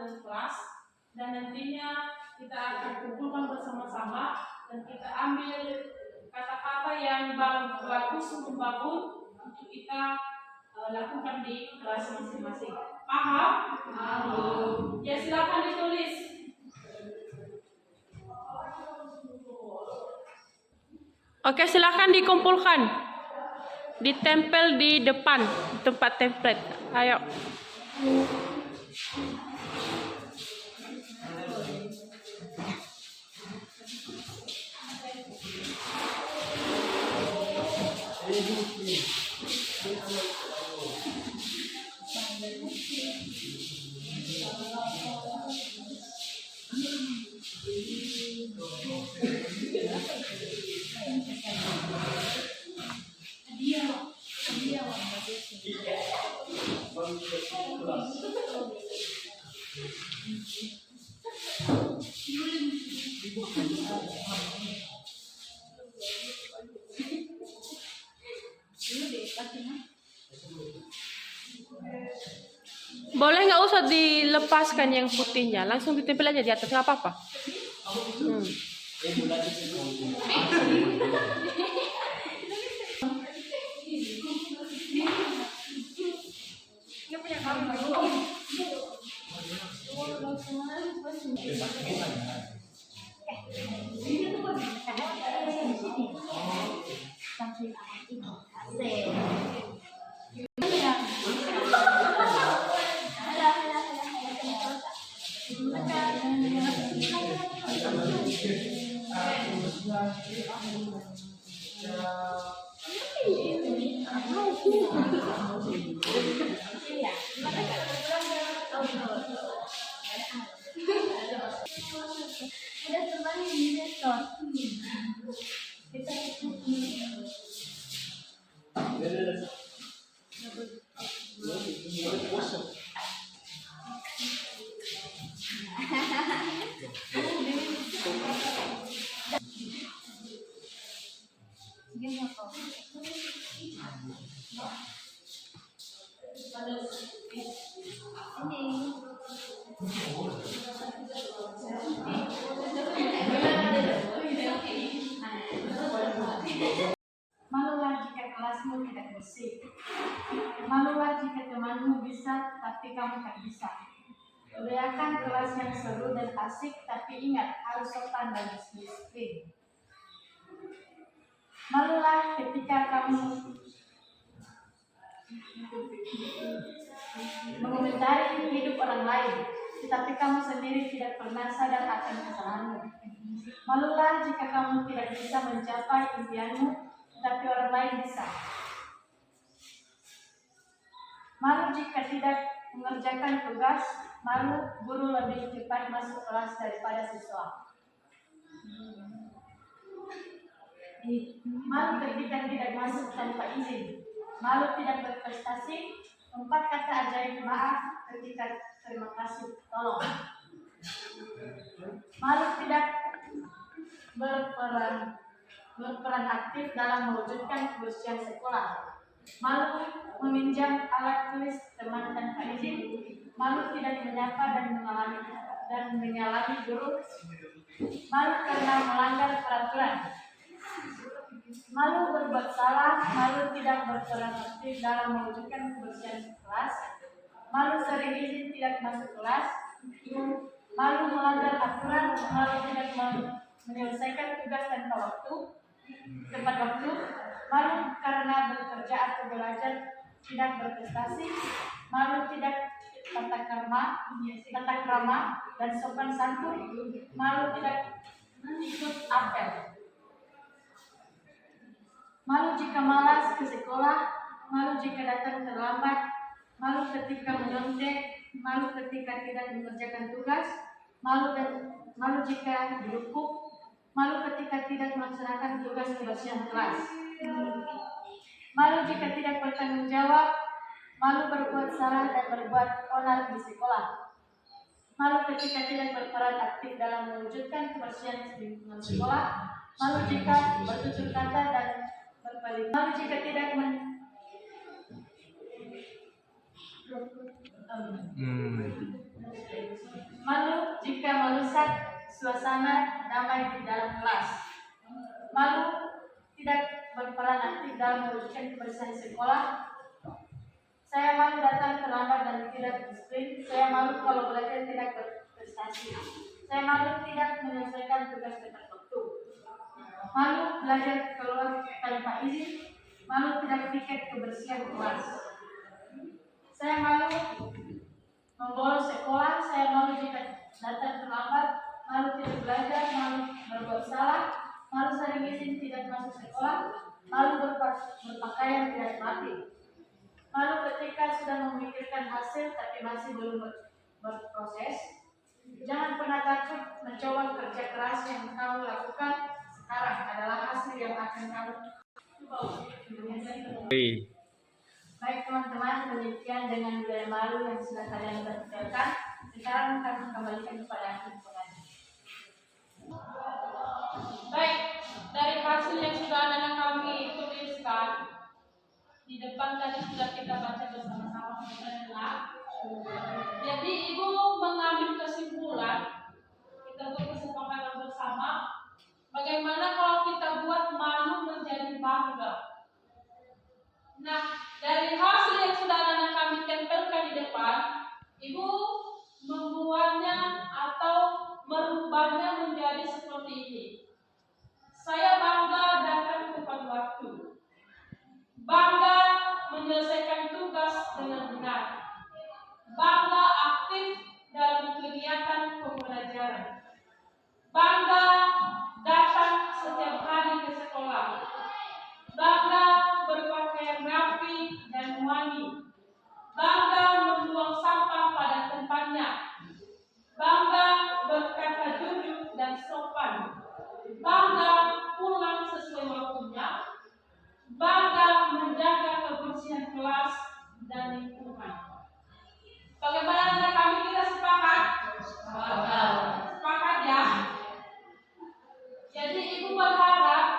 dengan kelas, dan nantinya kita akan kumpulkan bersama-sama dan kita ambil kata-kata yang bagus untuk bangun untuk kita lakukan di kelas masing-masing. Paham? Ya, silakan ditulis. Oke, silakan dikumpulkan. Ditempel di depan tempat template. Ayo. Boleh nggak usah dilepaskan yang putihnya, langsung ditempel aja di atas, nggak apa-apa. Malulah jika kelasmu tidak bersih. Malulah jika temanmu bisa, tapi kamu tak bisa. Beriakan kelas yang seru dan asik, tapi ingat harus sopan dan disiplin. Malulah ketika kamu mengomentari hidup orang lain, tetapi kamu sendiri tidak pernah sadar akan kesalahanmu. Malulah jika kamu tidak bisa mencapai impianmu, tetapi orang lain bisa. Malu jika tidak mengerjakan tugas. Malu guru lebih cepat masuk kelas daripada siswa. Malu ketika tidak masuk tanpa izin. Malu tidak berprestasi. 4 kata ajaib maaf ketika terima kasih tolong. Malu tidak berperan aktif dalam mewujudkan kebersihan sekolah. Malu meminjam alat tulis teman tanpa izin. Malu tidak menyapa dan menyalami guru. Malu karena melanggar peraturan. Malu berbuat salah. Malu tidak berperan aktif dalam mewujudkan kebersihan kelas. Malu sering izin tidak masuk kelas. Malu melanggar aturan. Malu tidak menyelesaikan tugas tepat waktu. Malu karena bekerja atau belajar tidak berprestasi. Malu tidak tata krama dan sopan santun. Malu tidak ikut apel. Malu jika malas ke sekolah. Malu jika datang terlambat. Malu ketika menyontek. Malu ketika tidak mengerjakan tugas. Malu jika dilupuk. Malu ketika tidak melaksanakan tugas kebersihan kelas. Malu jika tidak bertanggung jawab. Malu berbuat salah dan berbuat onar di sekolah. Malu ketika tidak berperan aktif dalam mewujudkan kebersihan lingkungan sekolah. Malu jika bertutur kata dan berpaling. Malu jika tidak Malu jika merusak suasana damai di dalam kelas. Malu tidak berperan aktif dalam mewujudkan kebersihan sekolah. Saya malu datang terlambat dan tidak disiplin. Saya malu kalau belajar tidak berprestasi. Saya malu tidak menyelesaikan tugas tepat waktu. Malu belajar keluar tanpa izin. Malu tidak pikir kebersihan kelas. Saya malu membolos sekolah. Saya malu jika datang terlambat. Malu tidak belajar. Malu berbuat salah. Malu sering izin tidak masuk sekolah. Malu berpakaian tidak rapi. Malu ketika sudah memikirkan hasil tapi masih belum berproses. Jangan pernah takut mencoba kerja keras yang kamu lakukan sekarang adalah hasil yang akan kamu. Baik teman-teman, demikian dengan budaya malu yang sudah kalian bicarakan. Sekarang kami kembalikan kepada ahli pengajar. Baik, dari hasil yang sudah anak kami tuliskan di depan tadi sudah kita baca bersama-sama bersama. Jadi ibu mengambil kesimpulan, kita berkesepakatan bersama, bagaimana kalau kita buat malu menjadi bangga. Nah, dari hasil yang sudah anak kami tempelkan di depan, ibu membuatnya atau merubahnya menjadi seperti ini. Saya bangga datang tepat waktu. Bangga menyelesaikan tugas dengan benar. Bangga aktif dalam kegiatan pembelajaran. Bangga datang setiap hari ke sekolah. Bangga berpakaian rapi dan wangi. Bangga membuang sampah pada tempatnya. Bangga berkata jujur dan sopan. Bangga pulang sesuai waktunya. Bangga menjaga kebersihan kelas dan lingkungan. Bagaimana dengan kami, kita sepakat? Sepakat ya? Jadi ibu berharap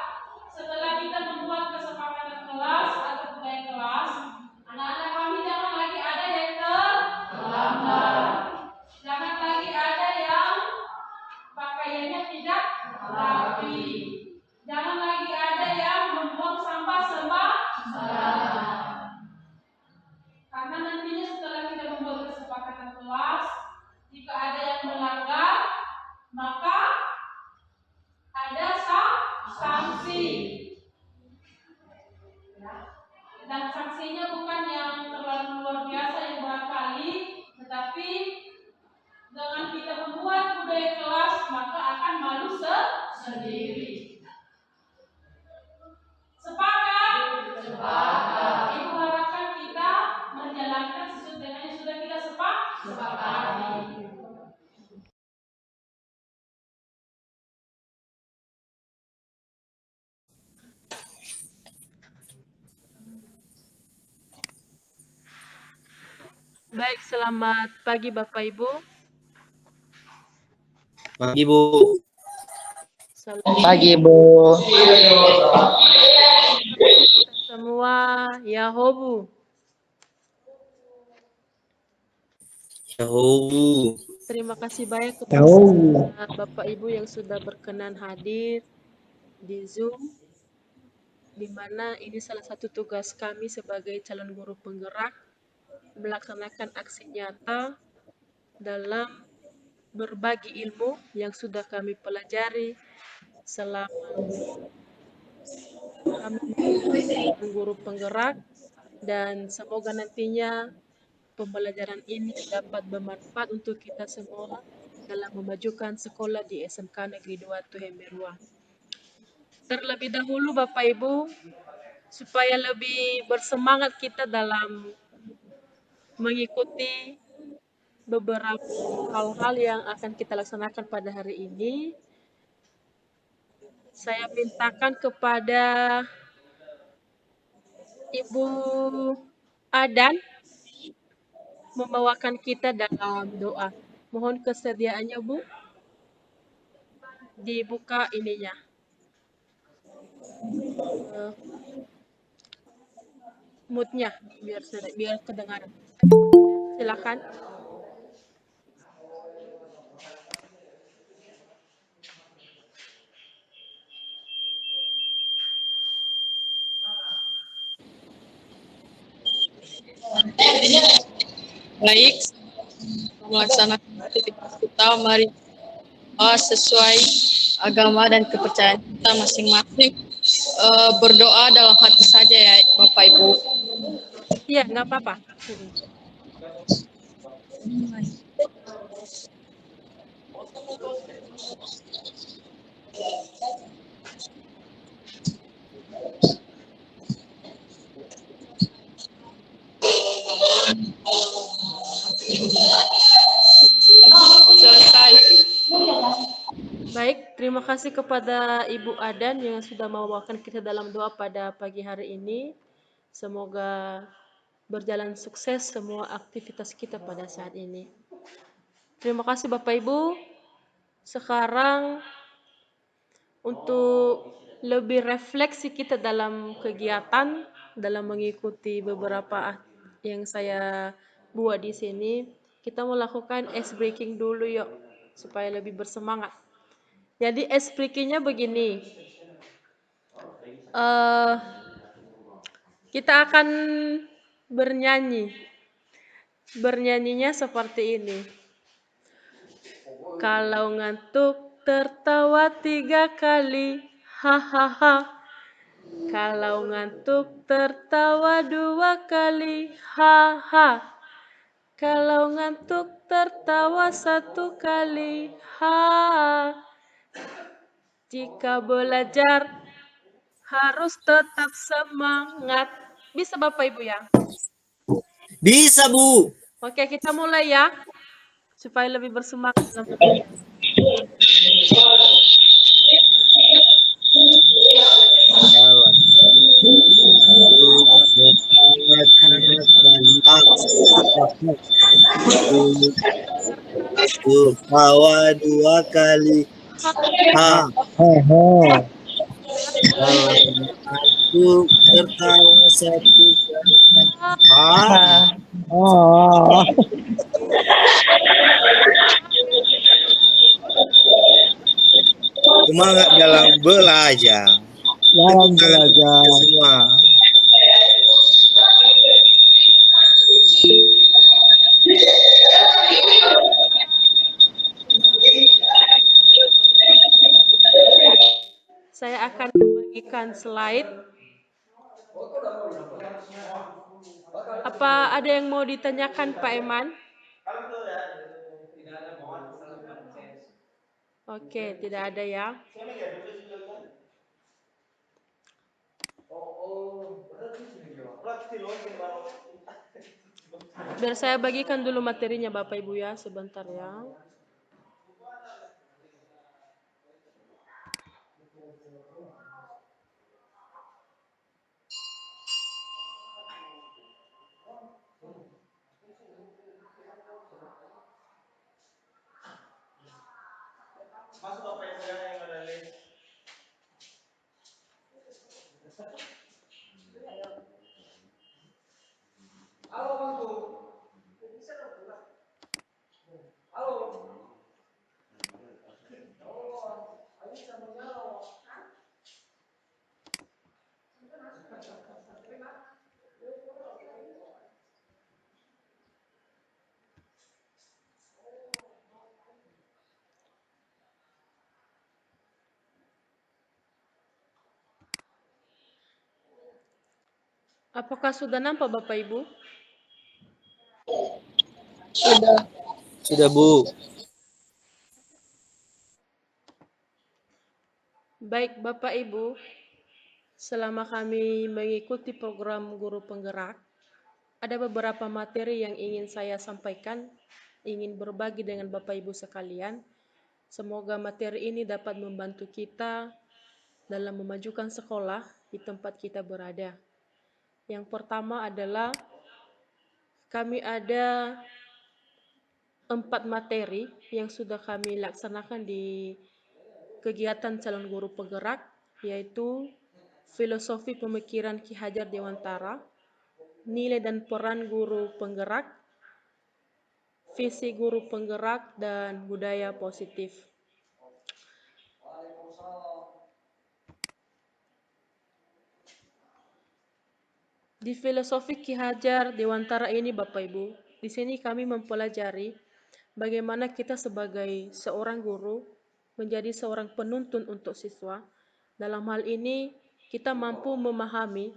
setelah kita membuat kesepakatan kelas atau budaya kelas, anak-anak kami jangan lagi ada yang terlambat. Jangan lagi ada yang pakaiannya tidak rapi. Jangan lagi ada yang membuang sampah sembarangan. Karena nantinya setelah kita membuat kesepakatan kelas, jika ada yang melanggar, maka ada sanksi. Dan sanksinya bukan yang terlalu luar biasa yang barangkali, tetapi dengan kita membuat budaya kelas, maka akan malu sendiri. Sepakat? Sepakat. Ibu harapkan kita menjalankan sesuai dengan yang sudah kita sepakati. Baik, selamat pagi Bapak Ibu. Pagi, Bu. Selamat Pagi, Bu. semua, Yahobu. Yahobu. Terima kasih banyak kepada Bapak Ibu yang sudah berkenan hadir di Zoom, di mana ini salah satu tugas kami sebagai calon guru penggerak melaksanakan aksi nyata dalam berbagi ilmu yang sudah kami pelajari selama kami menjadi guru penggerak, dan semoga nantinya pembelajaran ini dapat bermanfaat untuk kita semua dalam memajukan sekolah di SMK Negeri 2 Tuhemerua. Terlebih dahulu Bapak Ibu, supaya lebih bersemangat kita dalam mengikuti beberapa hal-hal yang akan kita laksanakan pada hari ini, saya mintakan kepada Ibu Adan membawakan kita dalam doa. Mohon kesediaannya Bu, dibuka ininya, moodnya biar kedengaran. Silakan. Baik, melaksanakan aktivitas kita, mari sesuai agama dan kepercayaan kita masing-masing. Berdoa dalam hati saja ya Bapak Ibu. Iya, nggak apa-apa. Selesai. Baik, terima kasih kepada Ibu Adan yang sudah membawakan kita dalam doa pada pagi hari ini. Semoga berjalan sukses semua aktivitas kita pada saat ini. Terima kasih Bapak Ibu. Sekarang untuk lebih refleksi kita dalam kegiatan, dalam mengikuti beberapa yang saya buat di sini, kita mau lakukan ice breaking dulu yuk, supaya lebih bersemangat. Jadi ice breakingnya begini, kita akan bernyanyi. Bernyanyinya seperti ini. Kalau ngantuk tertawa 3 kali, hahaha. Kalau ngantuk tertawa 2 kali, haha. Kalau ngantuk tertawa 1 kali, ha. Jika belajar harus tetap semangat. Bisa Bapak Ibu ya? Bisa, Bu. Oke, kita mulai ya. Supaya lebih bersemangat dalam belajar. Tertawa 2 kali. Ha. Kalau aku tertawa 1 kali. Ha. Semangat dalam belajar. Dalam belajar. Semua. Saya akan membagikan slide. Apa ada yang mau ditanyakan Pak Eman? Oke, tidak ada ya. Biar saya bagikan dulu materinya Bapak Ibu ya, sebentar ya. Apakah sudah nampak Bapak Ibu? Sudah, Bu. Baik Bapak Ibu, selama kami mengikuti program Guru Penggerak, ada beberapa materi yang ingin saya sampaikan, ingin berbagi dengan Bapak Ibu sekalian. Semoga materi ini dapat membantu kita dalam memajukan sekolah di tempat kita berada. Yang pertama adalah kami ada 4 materi yang sudah kami laksanakan di kegiatan calon guru penggerak, yaitu filosofi pemikiran Ki Hajar Dewantara, nilai dan peran guru penggerak, visi guru penggerak, dan budaya positif. Di filosofi Ki Hajar Dewantara ini Bapak Ibu, di sini kami mempelajari bagaimana kita sebagai seorang guru menjadi seorang penuntun untuk siswa. Dalam hal ini kita mampu memahami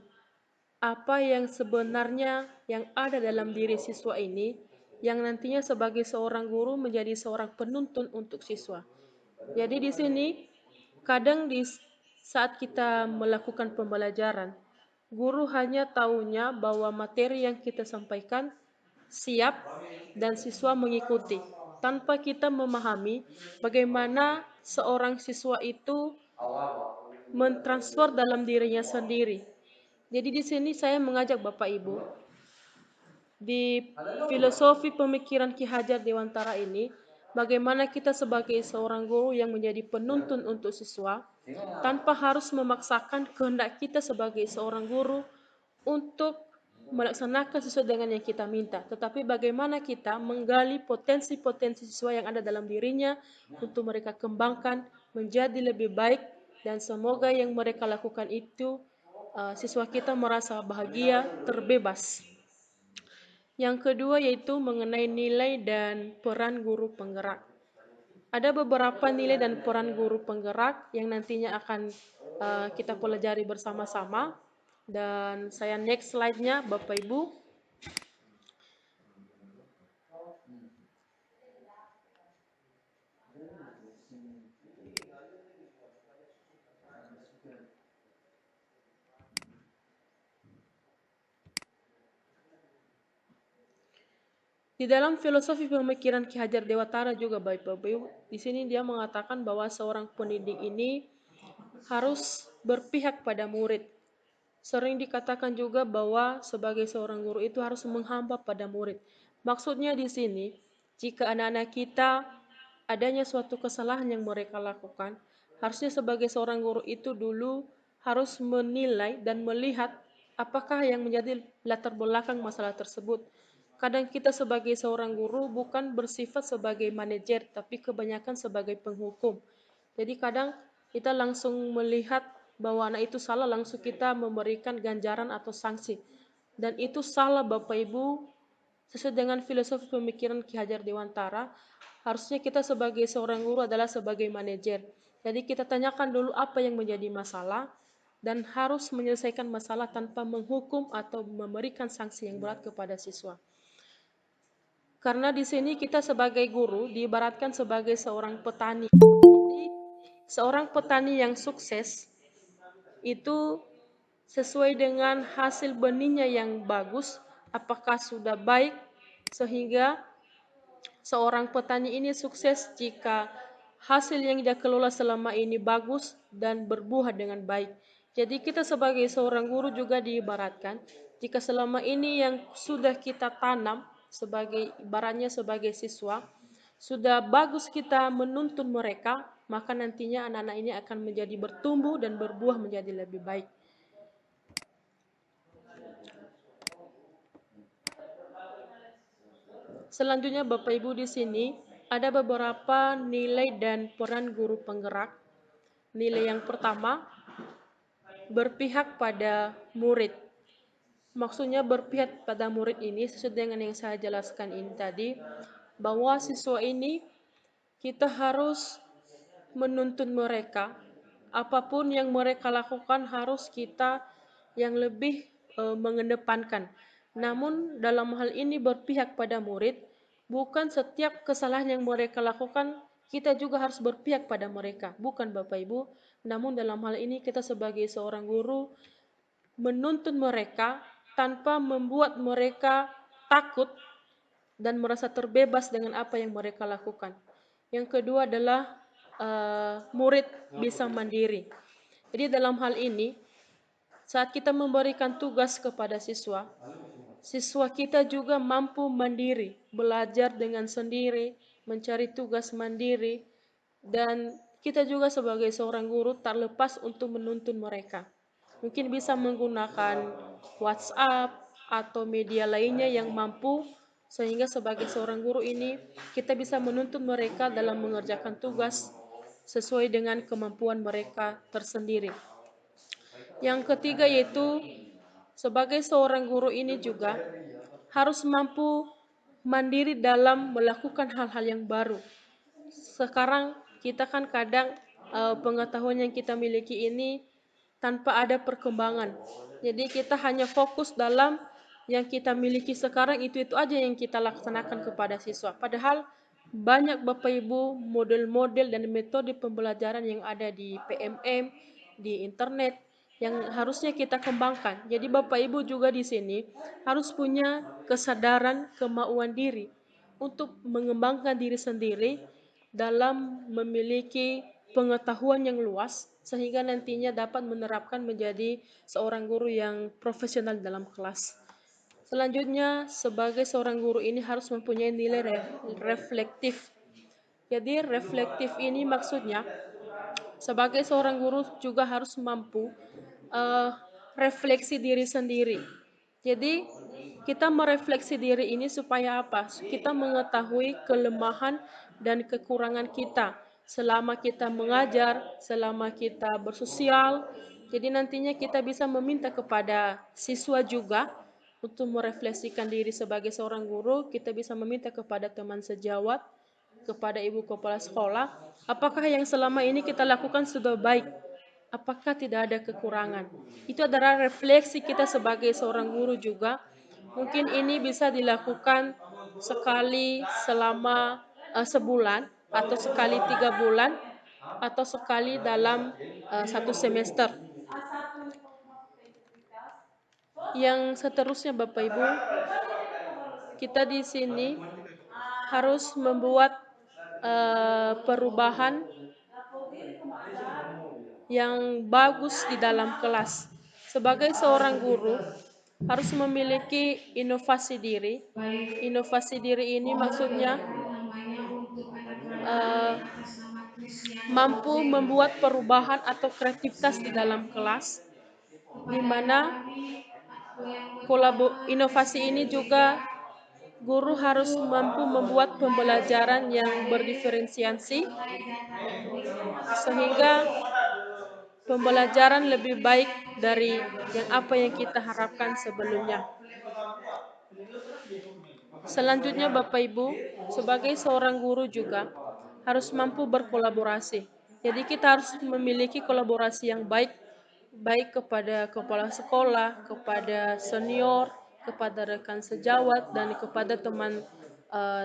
apa yang sebenarnya yang ada dalam diri siswa ini yang nantinya sebagai seorang guru menjadi seorang penuntun untuk siswa. Jadi di sini kadang saat kita melakukan pembelajaran, guru hanya tahunya bahwa materi yang kita sampaikan siap dan siswa mengikuti tanpa kita memahami bagaimana seorang siswa itu mentransfer dalam dirinya sendiri. Jadi di sini saya mengajak Bapak Ibu di filosofi pemikiran Ki Hajar Dewantara ini, bagaimana kita sebagai seorang guru yang menjadi penuntun untuk siswa, tanpa harus memaksakan kehendak kita sebagai seorang guru untuk melaksanakan sesuai dengan yang kita minta. Tetapi bagaimana kita menggali potensi-potensi siswa yang ada dalam dirinya untuk mereka kembangkan menjadi lebih baik dan semoga yang mereka lakukan itu siswa kita merasa bahagia, terbebas. Yang kedua yaitu mengenai nilai dan peran guru penggerak. Ada beberapa nilai dan peran guru penggerak yang nantinya akan kita pelajari bersama-sama. Dan saya next slide-nya Bapak Ibu. Di dalam filosofi pemikiran Ki Hajar Dewantara juga Bapak Ibu, di sini dia mengatakan bahwa seorang pendidik ini harus berpihak pada murid. Sering dikatakan juga bahwa sebagai seorang guru itu harus menghamba pada murid. Maksudnya di sini, jika anak-anak kita adanya suatu kesalahan yang mereka lakukan, harusnya sebagai seorang guru itu dulu harus menilai dan melihat apakah yang menjadi latar belakang masalah tersebut. Kadang kita sebagai seorang guru bukan bersifat sebagai manajer, tapi kebanyakan sebagai penghukum. Jadi kadang kita langsung melihat bahwa anak itu salah, langsung kita memberikan ganjaran atau sanksi. Dan itu salah Bapak Ibu, sesuai dengan filosofi pemikiran Ki Hajar Dewantara, harusnya kita sebagai seorang guru adalah sebagai manajer. Jadi kita tanyakan dulu apa yang menjadi masalah, dan harus menyelesaikan masalah tanpa menghukum atau memberikan sanksi yang berat kepada siswa. Karena di sini kita sebagai guru diibaratkan sebagai seorang petani. Jadi, seorang petani yang sukses itu sesuai dengan hasil benihnya yang bagus, apakah sudah baik, sehingga seorang petani ini sukses jika hasil yang dia kelola selama ini bagus dan berbuah dengan baik. Jadi kita sebagai seorang guru juga diibaratkan, jika selama ini yang sudah kita tanam sebagai ibaratnya sebagai siswa, sudah bagus kita menuntun mereka, maka nantinya anak-anak ini akan menjadi bertumbuh dan berbuah menjadi lebih baik. Selanjutnya Bapak Ibu di sini ada beberapa nilai dan peran guru penggerak. Nilai yang pertama, berpihak pada murid. Maksudnya berpihak pada murid ini sesuai dengan yang saya jelaskan ini tadi, bahwa siswa ini kita harus menuntun mereka, apapun yang mereka lakukan harus kita yang lebih mengedepankan. Namun dalam hal ini berpihak pada murid, bukan setiap kesalahan yang mereka lakukan kita juga harus berpihak pada mereka, bukan Bapak Ibu. Namun dalam hal ini kita sebagai seorang guru menuntun mereka tanpa membuat mereka takut dan merasa terbebas dengan apa yang mereka lakukan. Yang kedua adalah murid bisa mandiri. Jadi dalam hal ini, saat kita memberikan tugas kepada siswa, siswa kita juga mampu mandiri, belajar dengan sendiri, mencari tugas mandiri, dan kita juga sebagai seorang guru tak lepas untuk menuntun mereka. Mungkin bisa menggunakan WhatsApp atau media lainnya yang mampu, sehingga sebagai seorang guru ini kita bisa menuntun mereka dalam mengerjakan tugas sesuai dengan kemampuan mereka tersendiri. Yang ketiga yaitu sebagai seorang guru ini juga harus mampu mandiri dalam melakukan hal-hal yang baru. Sekarang kita kan kadang pengetahuan yang kita miliki ini tanpa ada perkembangan. Jadi kita hanya fokus dalam yang kita miliki sekarang, itu aja yang kita laksanakan kepada siswa. Padahal banyak Bapak Ibu model-model dan metode pembelajaran yang ada di PMM, di internet yang harusnya kita kembangkan. Jadi Bapak Ibu juga di sini harus punya kesadaran kemauan diri untuk mengembangkan diri sendiri dalam memiliki pengetahuan yang luas sehingga nantinya dapat menerapkan menjadi seorang guru yang profesional dalam kelas. Selanjutnya, sebagai seorang guru ini harus mempunyai nilai reflektif. Jadi reflektif ini maksudnya sebagai seorang guru juga harus mampu uh, refleksi diri sendiri. Jadi kita merefleksi diri ini supaya apa? Kita mengetahui kelemahan dan kekurangan kita selama kita mengajar, selama kita bersosial. Jadi nantinya kita bisa meminta kepada siswa juga untuk merefleksikan diri sebagai seorang guru. Kita bisa meminta kepada teman sejawat, kepada ibu kepala sekolah, apakah yang selama ini kita lakukan sudah baik? Apakah tidak ada kekurangan? Itu adalah refleksi kita sebagai seorang guru juga. Mungkin ini bisa dilakukan sekali selama sebulan, atau sekali 3 bulan, atau sekali dalam 1 semester. Yang seterusnya Bapak Ibu, kita di sini harus membuat perubahan yang bagus di dalam kelas. Sebagai seorang guru harus memiliki inovasi diri. Inovasi diri ini maksudnya mampu membuat perubahan atau kreativitas di dalam kelas, di mana inovasi ini juga guru harus mampu membuat pembelajaran yang berdiferensiasi sehingga pembelajaran lebih baik dari yang apa yang kita harapkan sebelumnya. Selanjutnya Bapak Ibu, sebagai seorang guru juga harus mampu berkolaborasi. Jadi kita harus memiliki kolaborasi yang baik kepada kepala sekolah, kepada senior, kepada rekan sejawat, dan kepada teman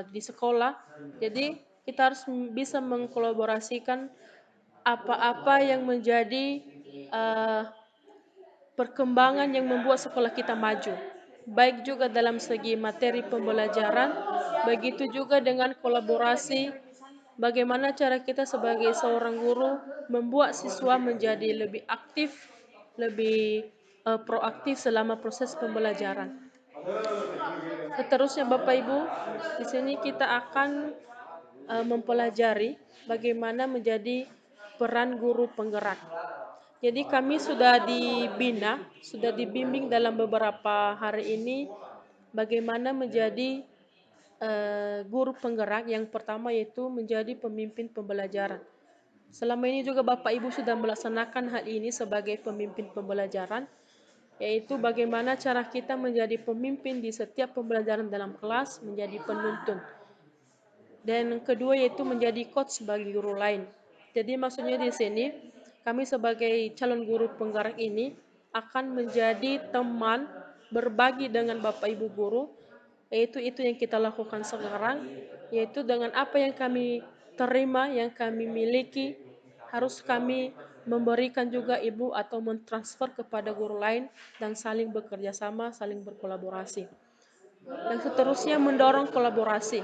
di sekolah. Jadi kita harus bisa mengkolaborasikan apa-apa yang menjadi perkembangan yang membuat sekolah kita maju. Baik juga dalam segi materi pembelajaran, begitu juga dengan kolaborasi bagaimana cara kita sebagai seorang guru membuat siswa menjadi lebih aktif, lebih proaktif selama proses pembelajaran. Seterusnya Bapak Ibu, di sini kita akan mempelajari bagaimana menjadi peran guru penggerak. Jadi kami sudah dibina, sudah dibimbing dalam beberapa hari ini bagaimana menjadi guru penggerak. Yang pertama yaitu menjadi pemimpin pembelajaran. Selama ini juga Bapak Ibu sudah melaksanakan hal ini sebagai pemimpin pembelajaran, yaitu bagaimana cara kita menjadi pemimpin di setiap pembelajaran dalam kelas, menjadi penuntun. Dan kedua yaitu menjadi coach bagi guru lain. Jadi maksudnya di sini kami sebagai calon guru penggerak ini akan menjadi teman berbagi dengan Bapak Ibu guru, yaitu itu yang kita lakukan sekarang, yaitu dengan apa yang kami terima, yang kami miliki, harus kami memberikan juga Ibu atau mentransfer kepada guru lain dan saling bekerja sama, saling berkolaborasi. Yang seterusnya mendorong kolaborasi.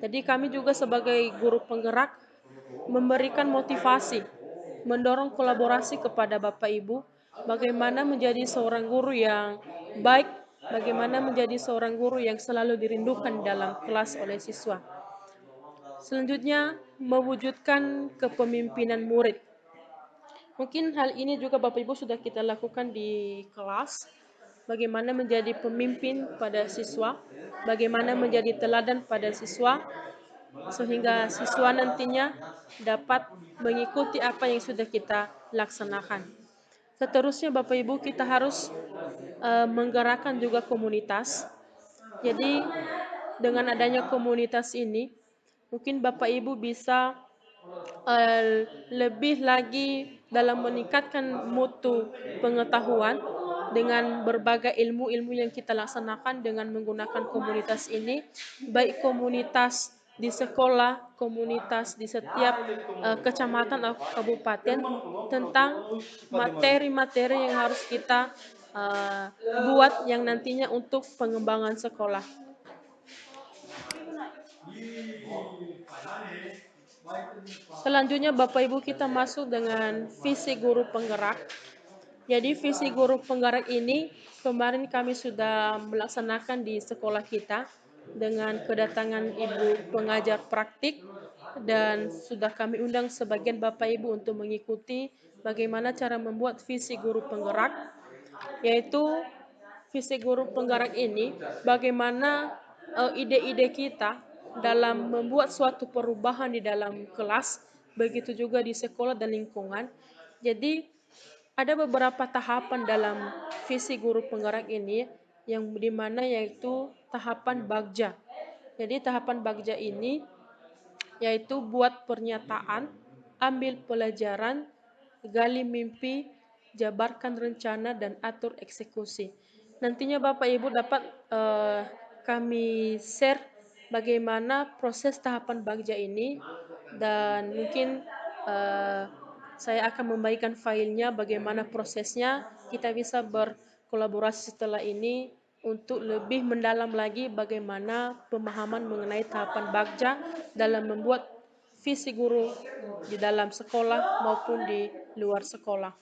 Jadi kami juga sebagai guru penggerak memberikan motivasi, mendorong kolaborasi kepada Bapak Ibu, bagaimana menjadi seorang guru yang baik, bagaimana menjadi seorang guru yang selalu dirindukan dalam kelas oleh siswa. Selanjutnya, mewujudkan kepemimpinan murid. Mungkin hal ini juga Bapak Ibu sudah kita lakukan di kelas, bagaimana menjadi pemimpin pada siswa, bagaimana menjadi teladan pada siswa, sehingga siswa nantinya dapat mengikuti apa yang sudah kita laksanakan. Seterusnya Bapak Ibu kita harus menggerakkan juga komunitas. Jadi dengan adanya komunitas ini, mungkin Bapak Ibu bisa lebih lagi dalam meningkatkan mutu pengetahuan dengan berbagai ilmu-ilmu yang kita laksanakan dengan menggunakan komunitas ini, baik komunitas di sekolah, komunitas di setiap kecamatan atau kabupaten, tentang materi-materi yang harus kita buat yang nantinya untuk pengembangan sekolah. Selanjutnya Bapak Ibu kita masuk dengan visi guru penggerak. Jadi visi guru penggerak ini kemarin kami sudah melaksanakan di sekolah kita dengan kedatangan Ibu pengajar praktik dan sudah kami undang sebagian Bapak Ibu untuk mengikuti bagaimana cara membuat visi guru penggerak, yaitu visi guru penggerak ini bagaimana ide-ide kita dalam membuat suatu perubahan di dalam kelas, begitu juga di sekolah dan lingkungan. Jadi ada beberapa tahapan dalam visi guru penggerak ini yang dimana yaitu tahapan bagja. Jadi tahapan bagja ini yaitu buat pernyataan, ambil pelajaran, gali mimpi, jabarkan rencana, dan atur eksekusi. Nantinya Bapak Ibu dapat kami share bagaimana proses tahapan bagja ini dan mungkin saya akan membagikan filenya bagaimana prosesnya. Kita bisa berkolaborasi setelah ini untuk lebih mendalam lagi bagaimana pemahaman mengenai tahapan bagja dalam membuat visi guru di dalam sekolah maupun di luar sekolah.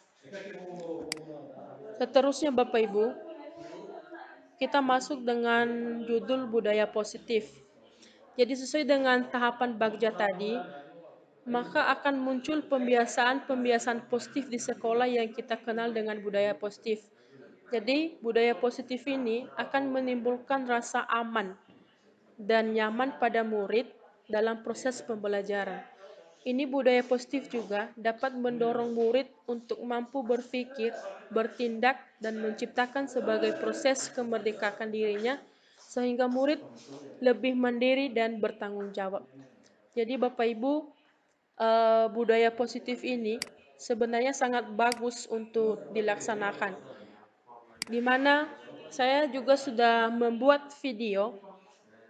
Seterusnya Bapak Ibu, kita masuk dengan judul budaya positif. Jadi sesuai dengan tahapan bagja tadi, maka akan muncul pembiasaan-pembiasaan positif di sekolah yang kita kenal dengan budaya positif. Jadi budaya positif ini akan menimbulkan rasa aman dan nyaman pada murid dalam proses pembelajaran. Ini budaya positif juga dapat mendorong murid untuk mampu berpikir, bertindak, dan menciptakan sebagai proses kemerdekaan dirinya, sehingga murid lebih mandiri dan bertanggung jawab. Jadi Bapak Ibu, budaya positif ini sebenarnya sangat bagus untuk dilaksanakan. Di mana saya juga sudah membuat video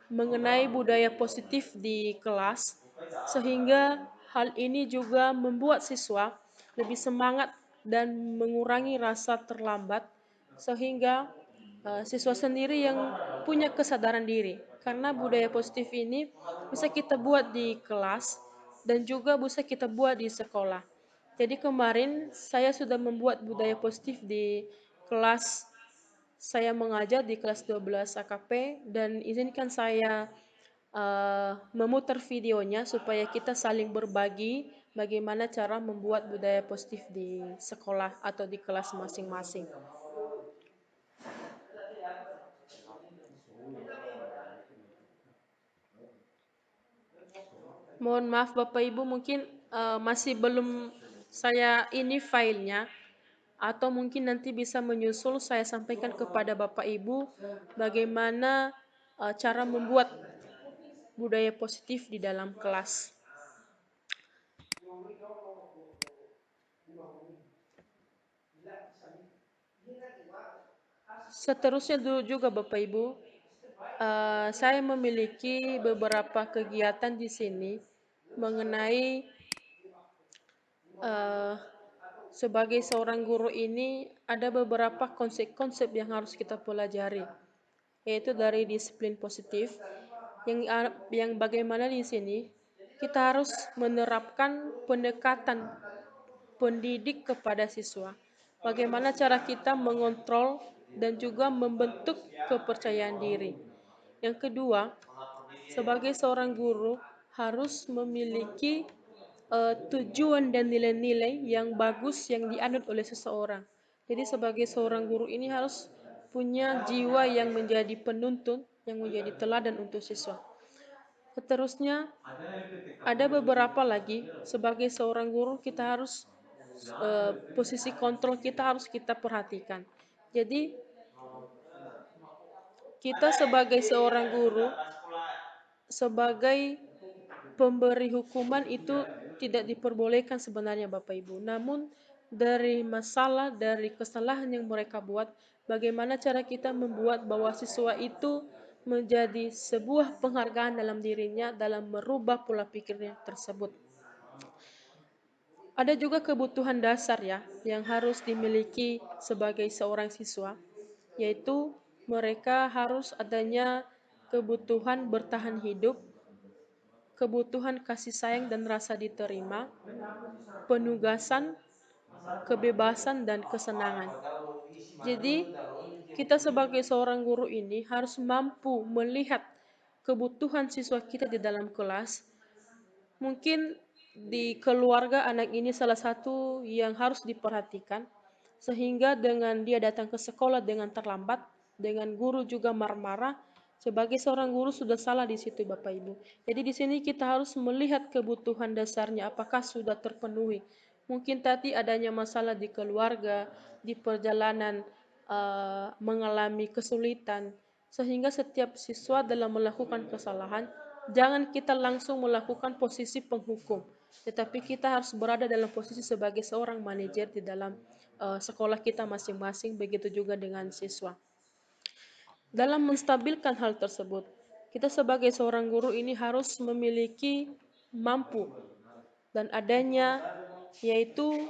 mengenai budaya positif di kelas, sehingga hal ini juga membuat siswa lebih semangat dan mengurangi rasa terlambat, sehingga siswa sendiri yang punya kesadaran diri. Karena budaya positif ini bisa kita buat di kelas dan juga bisa kita buat di sekolah. Jadi kemarin saya sudah membuat budaya positif di kelas, saya mengajar di kelas 12 AKP dan izinkan saya memutar videonya supaya kita saling berbagi bagaimana cara membuat budaya positif di sekolah atau di kelas masing-masing. Mohon maaf Bapak Ibu, mungkin masih belum saya ini filenya, atau mungkin nanti bisa menyusul saya sampaikan kepada Bapak Ibu bagaimana cara membuat budaya positif di dalam kelas. Seterusnya juga Bapak Ibu, saya memiliki beberapa kegiatan di sini mengenai sebagai seorang guru ini ada beberapa konsep-konsep yang harus kita pelajari, yaitu dari disiplin positif yang bagaimana di sini kita harus menerapkan pendekatan pendidik kepada siswa. Bagaimana cara kita mengontrol dan juga membentuk kepercayaan diri. Yang kedua, sebagai seorang guru harus memiliki tujuan dan nilai-nilai yang bagus yang dianut oleh seseorang. Jadi sebagai seorang guru ini harus punya jiwa yang menjadi penuntun, yang menjadi teladan untuk siswa. Seterusnya, ada beberapa lagi, sebagai seorang guru kita harus posisi kontrol kita harus kita perhatikan. Jadi kita sebagai seorang guru, sebagai pemberi hukuman itu tidak diperbolehkan sebenarnya Bapak Ibu. Namun dari masalah, dari kesalahan yang mereka buat, bagaimana cara kita membuat bahwa siswa itu menjadi sebuah penghargaan dalam dirinya dalam merubah pola pikirnya tersebut. Ada juga kebutuhan dasar ya yang harus dimiliki sebagai seorang siswa, yaitu mereka harus adanya kebutuhan bertahan hidup, kebutuhan kasih sayang dan rasa diterima, penugasan, kebebasan, dan kesenangan. Jadi, kita sebagai seorang guru ini harus mampu melihat kebutuhan siswa kita di dalam kelas. Mungkin di keluarga anak ini salah satu yang harus diperhatikan, sehingga dengan dia datang ke sekolah dengan terlambat, dengan guru juga marah-marah, sebagai seorang guru sudah salah di situ Bapak Ibu. Jadi di sini kita harus melihat kebutuhan dasarnya apakah sudah terpenuhi. Mungkin tadi adanya masalah di keluarga, di perjalanan mengalami kesulitan, sehingga setiap siswa dalam melakukan kesalahan, jangan kita langsung melakukan posisi penghukum, tetapi kita harus berada dalam posisi sebagai seorang manajer di dalam sekolah kita masing-masing, begitu juga dengan siswa. Dalam menstabilkan hal tersebut, kita sebagai seorang guru ini harus memiliki mampu dan adanya yaitu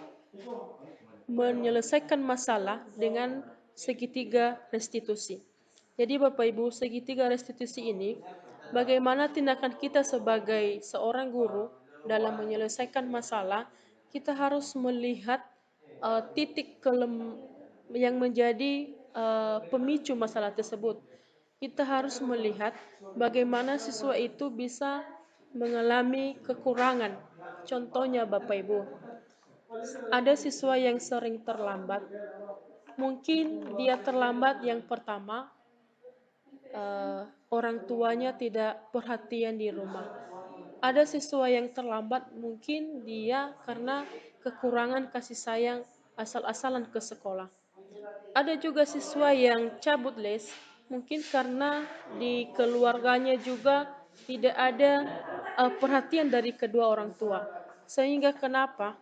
menyelesaikan masalah dengan segitiga restitusi. Jadi Bapak Ibu, segitiga restitusi ini bagaimana tindakan kita sebagai seorang guru dalam menyelesaikan masalah, kita harus melihat titik yang menjadi pemicu masalah tersebut. Kita harus melihat bagaimana siswa itu bisa mengalami kekurangan. Contohnya Bapak Ibu, ada siswa yang sering terlambat. Mungkin dia terlambat yang pertama, orang tuanya tidak perhatian di rumah. Ada siswa yang terlambat, mungkin dia karena kekurangan kasih sayang asal-asalan ke sekolah. Ada juga siswa yang cabut les, mungkin karena di keluarganya juga tidak ada perhatian dari kedua orang tua. Sehingga kenapa?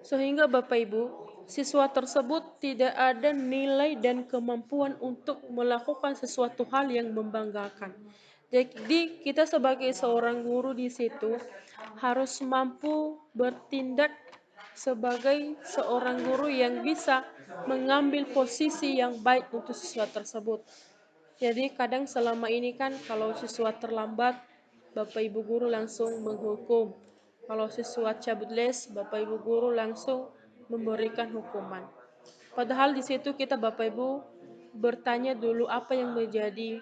Sehingga Bapak Ibu, siswa tersebut tidak ada nilai dan kemampuan untuk melakukan sesuatu hal yang membanggakan. Jadi kita sebagai seorang guru di situ harus mampu bertindak sebagai seorang guru yang bisa mengambil posisi yang baik untuk siswa tersebut. Jadi kadang selama ini kan kalau siswa terlambat, Bapak Ibu guru langsung menghukum. Kalau siswa cabut les, Bapak Ibu guru langsung memberikan hukuman. Padahal di situ kita Bapak Ibu bertanya dulu apa yang menjadi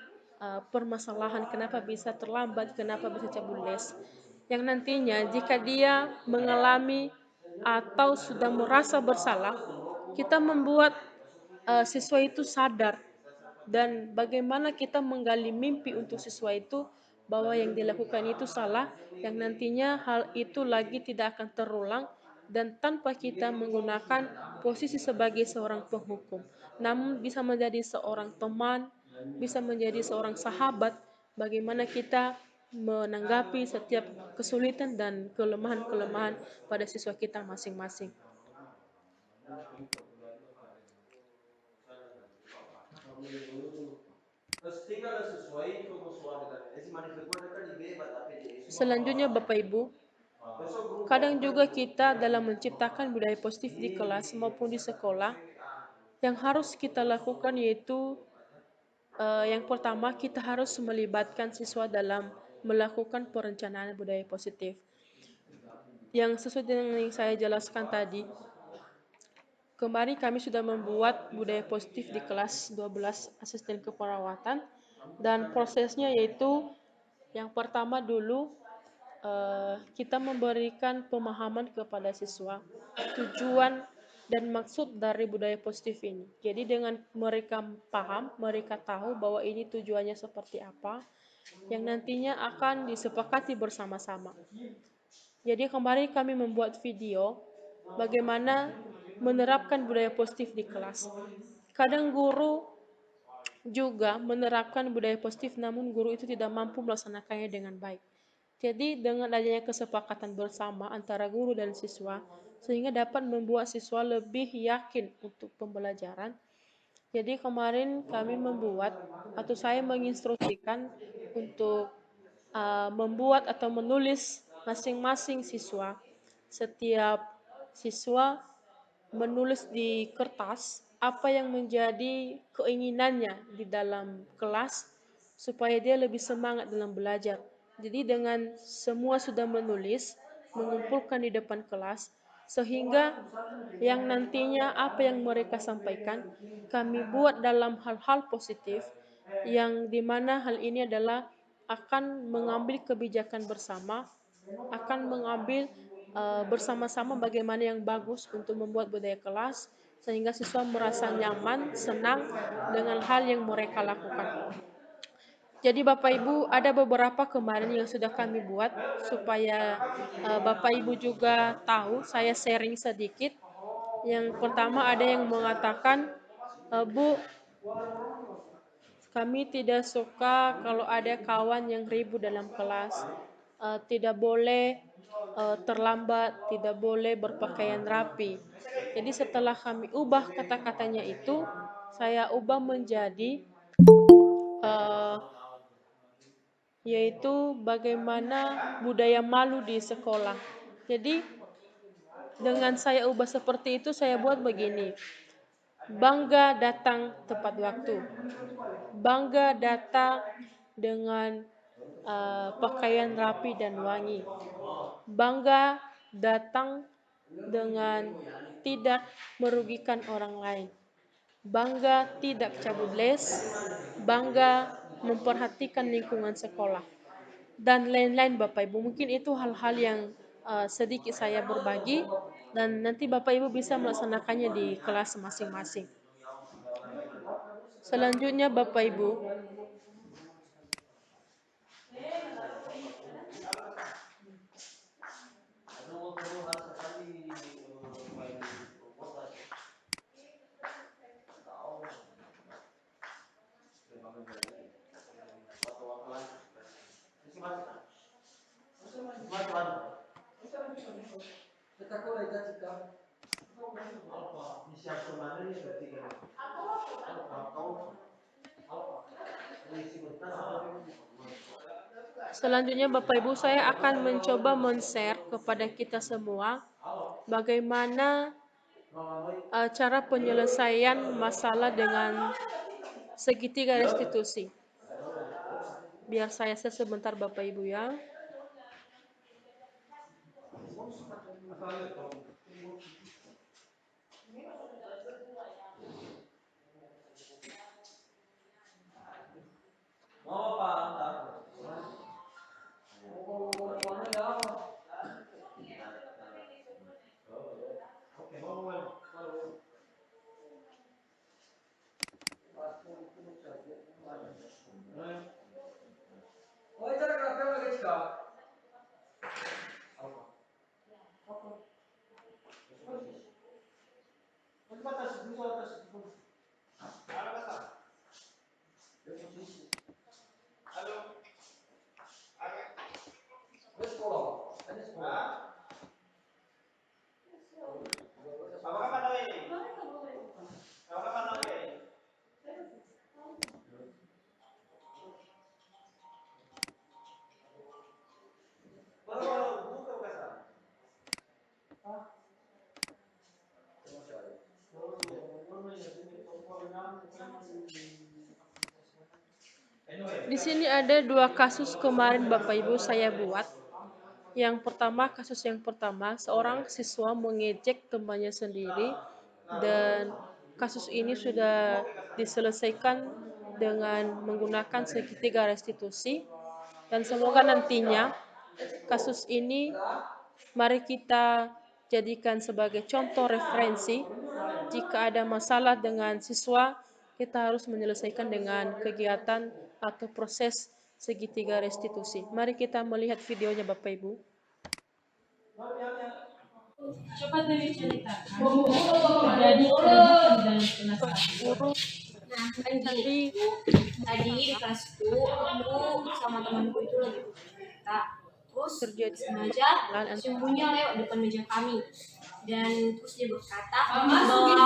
permasalahan, kenapa bisa terlambat, kenapa bisa cabut les. Yang nantinya jika dia mengalami atau sudah merasa bersalah, kita membuat siswa itu sadar dan bagaimana kita menggali mimpi untuk siswa itu bahwa yang dilakukan itu salah, yang nantinya hal itu lagi tidak akan terulang dan tanpa kita menggunakan posisi sebagai seorang penghukum, namun bisa menjadi seorang teman, bisa menjadi seorang sahabat, bagaimana kita menanggapi setiap kesulitan dan kelemahan-kelemahan pada siswa kita masing-masing. Selanjutnya Bapak Ibu, kadang juga kita dalam menciptakan budaya positif di kelas maupun di sekolah, yang harus kita lakukan yaitu yang pertama kita harus melibatkan siswa dalam melakukan perencanaan budaya positif. Yang sesuai dengan yang saya jelaskan tadi, kemarin kami sudah membuat budaya positif di kelas 12 asisten keperawatan dan prosesnya yaitu yang pertama dulu kita memberikan pemahaman kepada siswa tujuan dan maksud dari budaya positif ini. Jadi dengan mereka paham, mereka tahu bahwa ini tujuannya seperti apa, yang nantinya akan disepakati bersama-sama. Jadi kemarin kami membuat video bagaimana menerapkan budaya positif di kelas. Kadang guru juga menerapkan budaya positif, namun guru itu tidak mampu melaksanakannya dengan baik. Jadi dengan adanya kesepakatan bersama antara guru dan siswa, sehingga dapat membuat siswa lebih yakin untuk pembelajaran. Jadi kemarin kami membuat atau saya menginstruksikan untuk membuat atau menulis masing-masing siswa. Setiap siswa menulis di kertas apa yang menjadi keinginannya di dalam kelas supaya dia lebih semangat dalam belajar. Jadi dengan semua sudah menulis, mengumpulkan di depan kelas, sehingga yang nantinya apa yang mereka sampaikan kami buat dalam hal-hal positif, yang dimana hal ini adalah akan mengambil kebijakan bersama, akan mengambil bersama-sama bagaimana yang bagus untuk membuat budaya kelas sehingga siswa merasa nyaman, senang dengan hal yang mereka lakukan. Jadi Bapak Ibu, ada beberapa kemarin yang sudah kami buat supaya Bapak Ibu juga tahu, saya sharing sedikit. Yang pertama ada yang mengatakan, Bu, kami tidak suka kalau ada kawan yang ribut dalam kelas. Tidak boleh terlambat, tidak boleh berpakaian rapi. Jadi setelah kami ubah kata-katanya itu, saya ubah menjadi uh, yaitu bagaimana budaya malu di sekolah. Jadi dengan saya ubah seperti itu, saya buat begini. Bangga datang tepat waktu. Bangga datang dengan pakaian rapi dan wangi. Bangga datang dengan tidak merugikan orang lain. Bangga tidak cabut les. Bangga memperhatikan lingkungan sekolah. Dan lain-lain Bapak Ibu. Mungkin itu hal-hal yang sedikit saya berbagi dan nanti Bapak Ibu bisa melaksanakannya di kelas masing-masing. Selanjutnya Bapak Ibu, selanjutnya Bapak Ibu, saya akan mencoba men-share kepada kita semua bagaimana cara penyelesaian masalah dengan segitiga restitusi. Biar saya share sebentar Bapak Ibu ya. Di sini ada dua kasus kemarin Bapak Ibu saya buat. Yang pertama, kasus yang pertama, seorang siswa mengejek temannya sendiri dan kasus ini sudah diselesaikan dengan menggunakan segitiga restitusi dan semoga nantinya kasus ini mari kita jadikan sebagai contoh referensi. Jika ada masalah dengan siswa, kita harus menyelesaikan dengan kegiatan atau proses segitiga restitusi. Mari kita melihat videonya Bapak Ibu. Coba Dewi ceritakan terjadi kerusuhan dalam kelas kamu. Nah, kan tadi di kelasku aku sama temanku itu lagi bercerita, terus sengaja sembunyi lewat depan meja kami, dan terus dia berkata bahwa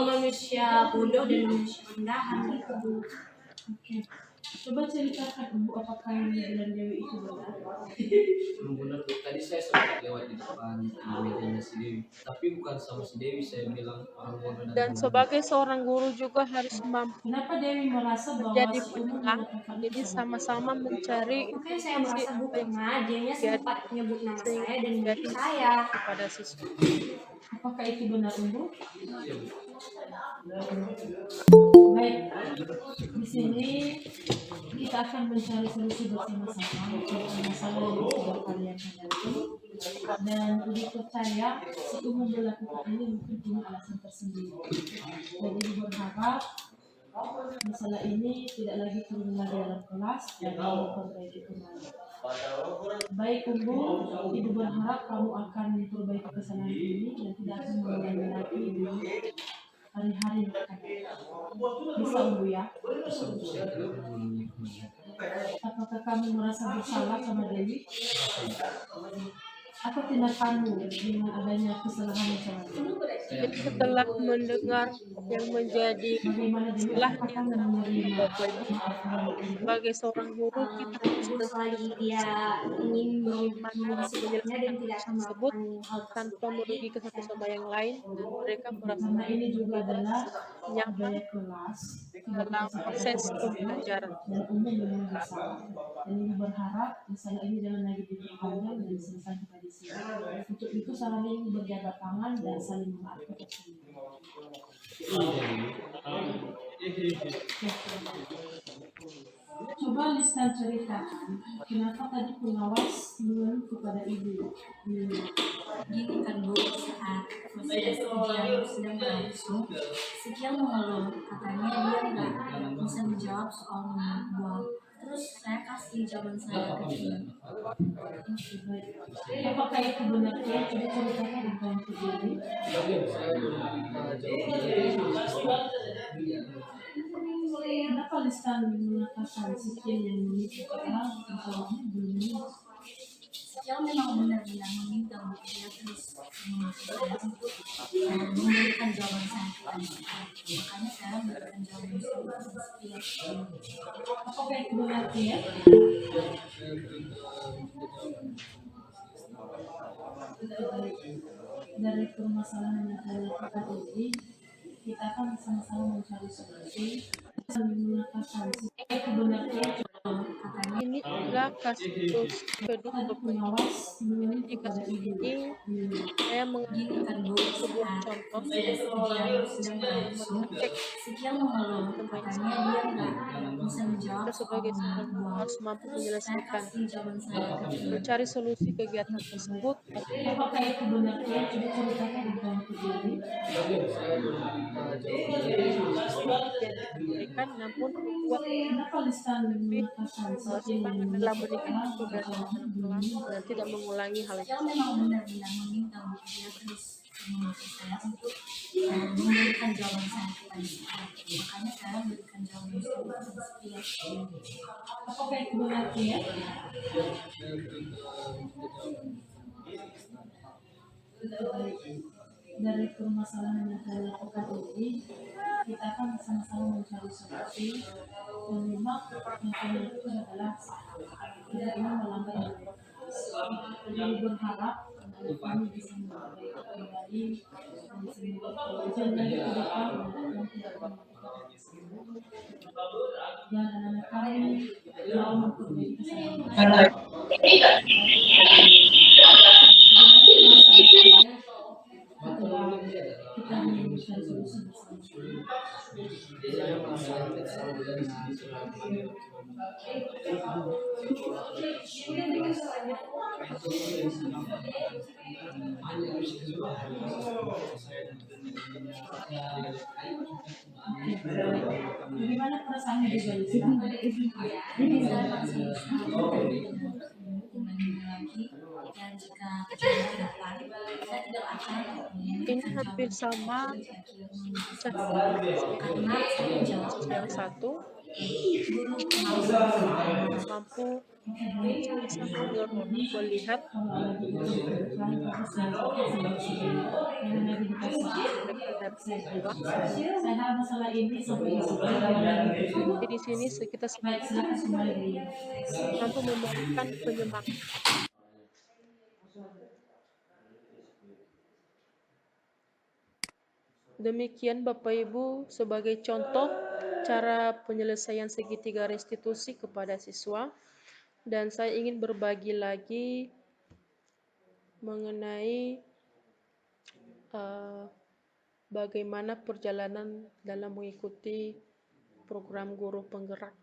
manusia bodoh dan manusia rendahan gitu. Oke. Coba ceritakan Ibu apakah yang dibilang Dewi itu benar? Benar tuh, tadi saya sempat lewat di depan mejanya si Dewi, tapi bukan sama si Dewi, saya bilang orang bodoh Dan sebagai seorang guru juga harus mampu Kenapa Dewi merasa bahwa menjadi si Umum penengah, mengatakan jadi itu? sama-sama mencari Mungkin saya informasi merasa apa yang karena dianya terjadi sempat menyebut nama sehingga saya dan menjadi menjadi saya. kepada siswa. Apakah itu benar Ibu? Baik, di sini kita akan mencari solusi bersama-sama untuk masalah yang sudah kalian hadapi. Dan Ibu percaya si Umum melakukan ini mungkin punya alasan tersendiri. Dan Ibu berharap masalah ini tidak lagi turun lagi dalam kelas dan kamu perbaiki kembali. Baik Umbu, Ibu berharap kamu akan memperbaiki kesalahan ini dan tidak akan mengulangi lagi di hari-hari yang akan datang. Bisa Umbu ya? Apakah kamu merasa bersalah sama Dewi? Apa tindakanmu dengan adanya kesalahan yang sama Dewi? Jadi setelah mendengar yang menjadi Bagaimana Dewi salahnya apakah menerima Bapak Ibu, sebagai seorang guru kita harus Terus lagi dia ingin menikmati sikapnya dan tidak akan tersebut melakukan hal tanpa merugikan satu sama yang lain, dan mereka merasa karena ini juga adalah nyaman budaya kelas dalam proses pembelajaran. dan umum memang bersalah. Dan Ibu berharap masalah ini jangan lagi diperpanjang dan selesai sampai di sini. Untuk itu saling berjabat tangan dan saling memaafkan. Coba Listan ceritakan kenapa tadi pengawas mengeluh kepada Ibu. Gini kan Bu, saat proses ujian sedang berlangsung, Sekian mengeluh, katanya dia nggak bisa menjawab soal nomor 2. Terus saya kasih jawaban saya ke dia. Apakah itu benar? Coba ceritakan apa yang terjadi. Kenapa Listan mengatakan sekian yang menikah menjawabnya belum? Sekian memang benar-benar meminta untuk dia terus saya untuk memberikan jawaban saya kepada saya. Makanya saya memberikan jawaban saya setiap. Apakah itu benar ya? Dari permasalahan yang kalian lakukan ini, kita akan bersama-sama mencari solusi sambil mengatakan itu benar ya. Ini adalah kasus kedua Tadi pengawas mengeluh di kepada kasus Ibu. ini saya mengambil sebuah contoh Ujian sedang berlangsung. Sekian mengeluh, katanya dia nggak bisa menjawab kita sebagai soal seorang guru nomor 2. harus mampu Terus saya menyelesaikan, kasih jawaban saya ke dia. mencari solusi kegiatan tersebut, Apakah itu benar ya? Coba ceritakan apa yang terjadi. diberikan namun membuat Kenapa Listan mengatakan sekian yang semangat dalam menikmati menikah pembelajaran kelas dan tidak mengulangi hal itu. Sekian memang benar-benar meminta untuk dia terus meminta saya untuk memberikan jawaban saya kepada saya. Makanya saya memberikan jawaban saya setiap. apakah itu benar ya? Dari permasalahan yang kalian lakukan ini, kita akan bersama-sama mencari solusi yang memang yang kalian lakukan adalah tidak ingin melanggar demokrasi. Jadi berharap kami bisa memperbaiki kembali dan semoga jangan lagi ke depan dan tidak melakukan tersebut. Dan anak-anak kami mau memperbaiki kesalahan. Kita mencari solusi bersama-sama. Bagaimana perasaan juga Lisa? Ini saya merasa bersalah dengan lagi, dan jika Ini hampir sama cara saya yang satu mampu bisa melihat mereka dari luar. Jadi di sini kita semua mampu memberikan penyemangat. Demikian Bapak Ibu sebagai contoh cara penyelesaian segitiga restitusi kepada siswa, dan saya ingin berbagi lagi mengenai bagaimana perjalanan dalam mengikuti program guru penggerak.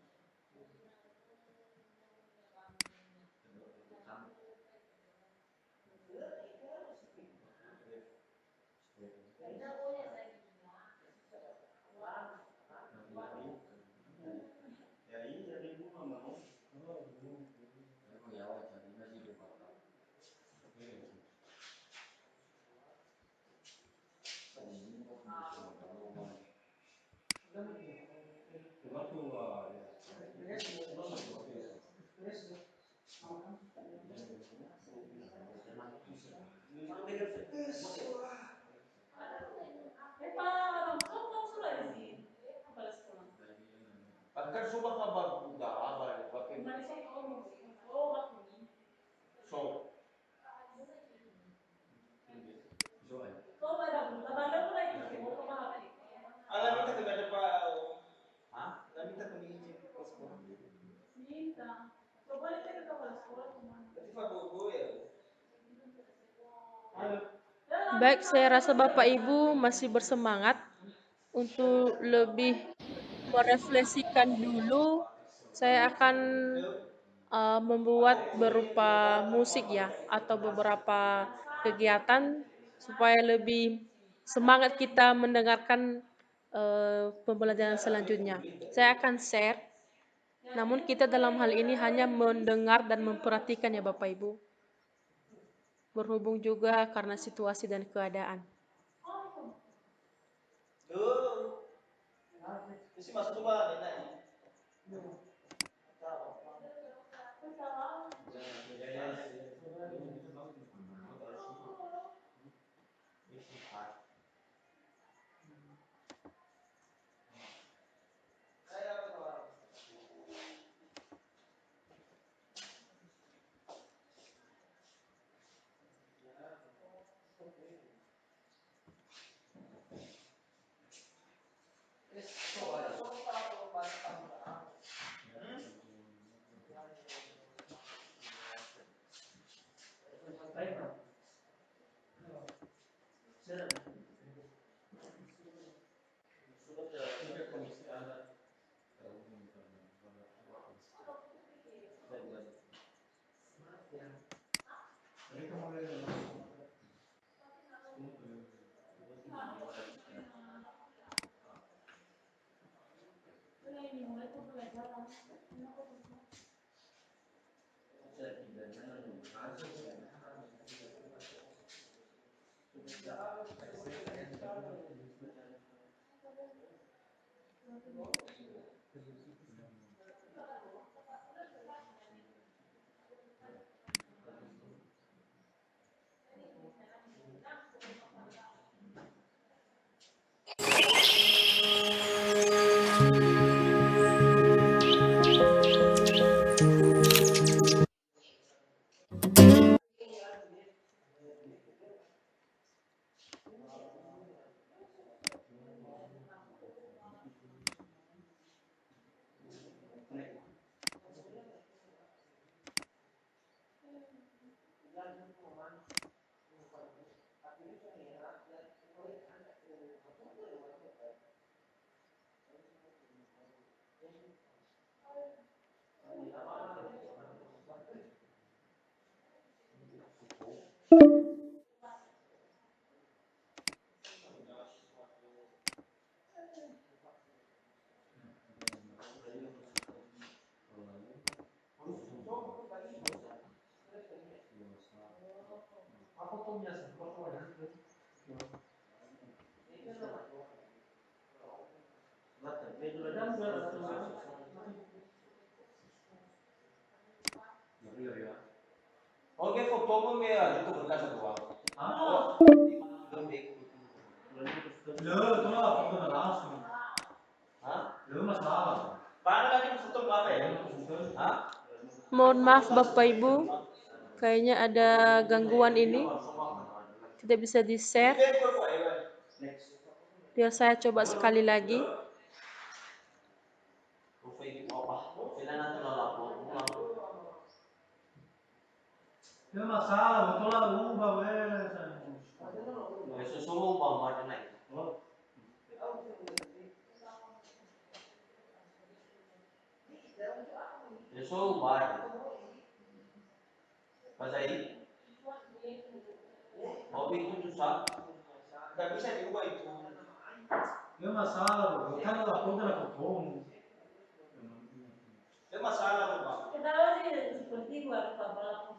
Akan suba ka bagbuda balik pakai so. Alam kita kami ada pa ha? Namita kami izin ke sekolah. Minta. Coba lihat ke kepala sekolah kemana. Berarti Pak Bobo ya. Baik, saya rasa Bapak Ibu masih bersemangat untuk lebih merefleksikan dulu. Saya akan membuat berupa musik ya, atau beberapa kegiatan supaya lebih semangat kita mendengarkan pembelajaran selanjutnya. Saya akan share, namun kita dalam hal ini hanya mendengar dan memperhatikan ya Bapak Ibu. Berhubung juga karena situasi dan keadaan. Tuh. Isi masuk rumah nenek. Oke, foto mo may itu berkas dua. Hah? Lo, itu lah foto langsung. Hah? Lo masalah. Paano lagi foto apa ya? Hah? Mohon maaf Bapak Ibu, kayaknya ada gangguan ini, tidak bisa di-share. Biar saya coba sekali lagi. Lo masalah, betul lah, ubah weh. Susuruh ubah macam naik. Susuruh ubah. Bahasa ini. Mau itu susah. Gak bisa diubah itu. Lo masalah, bukan lah, kau dah kau. Lo masalah apa? Kenapa sih seperti gua kalau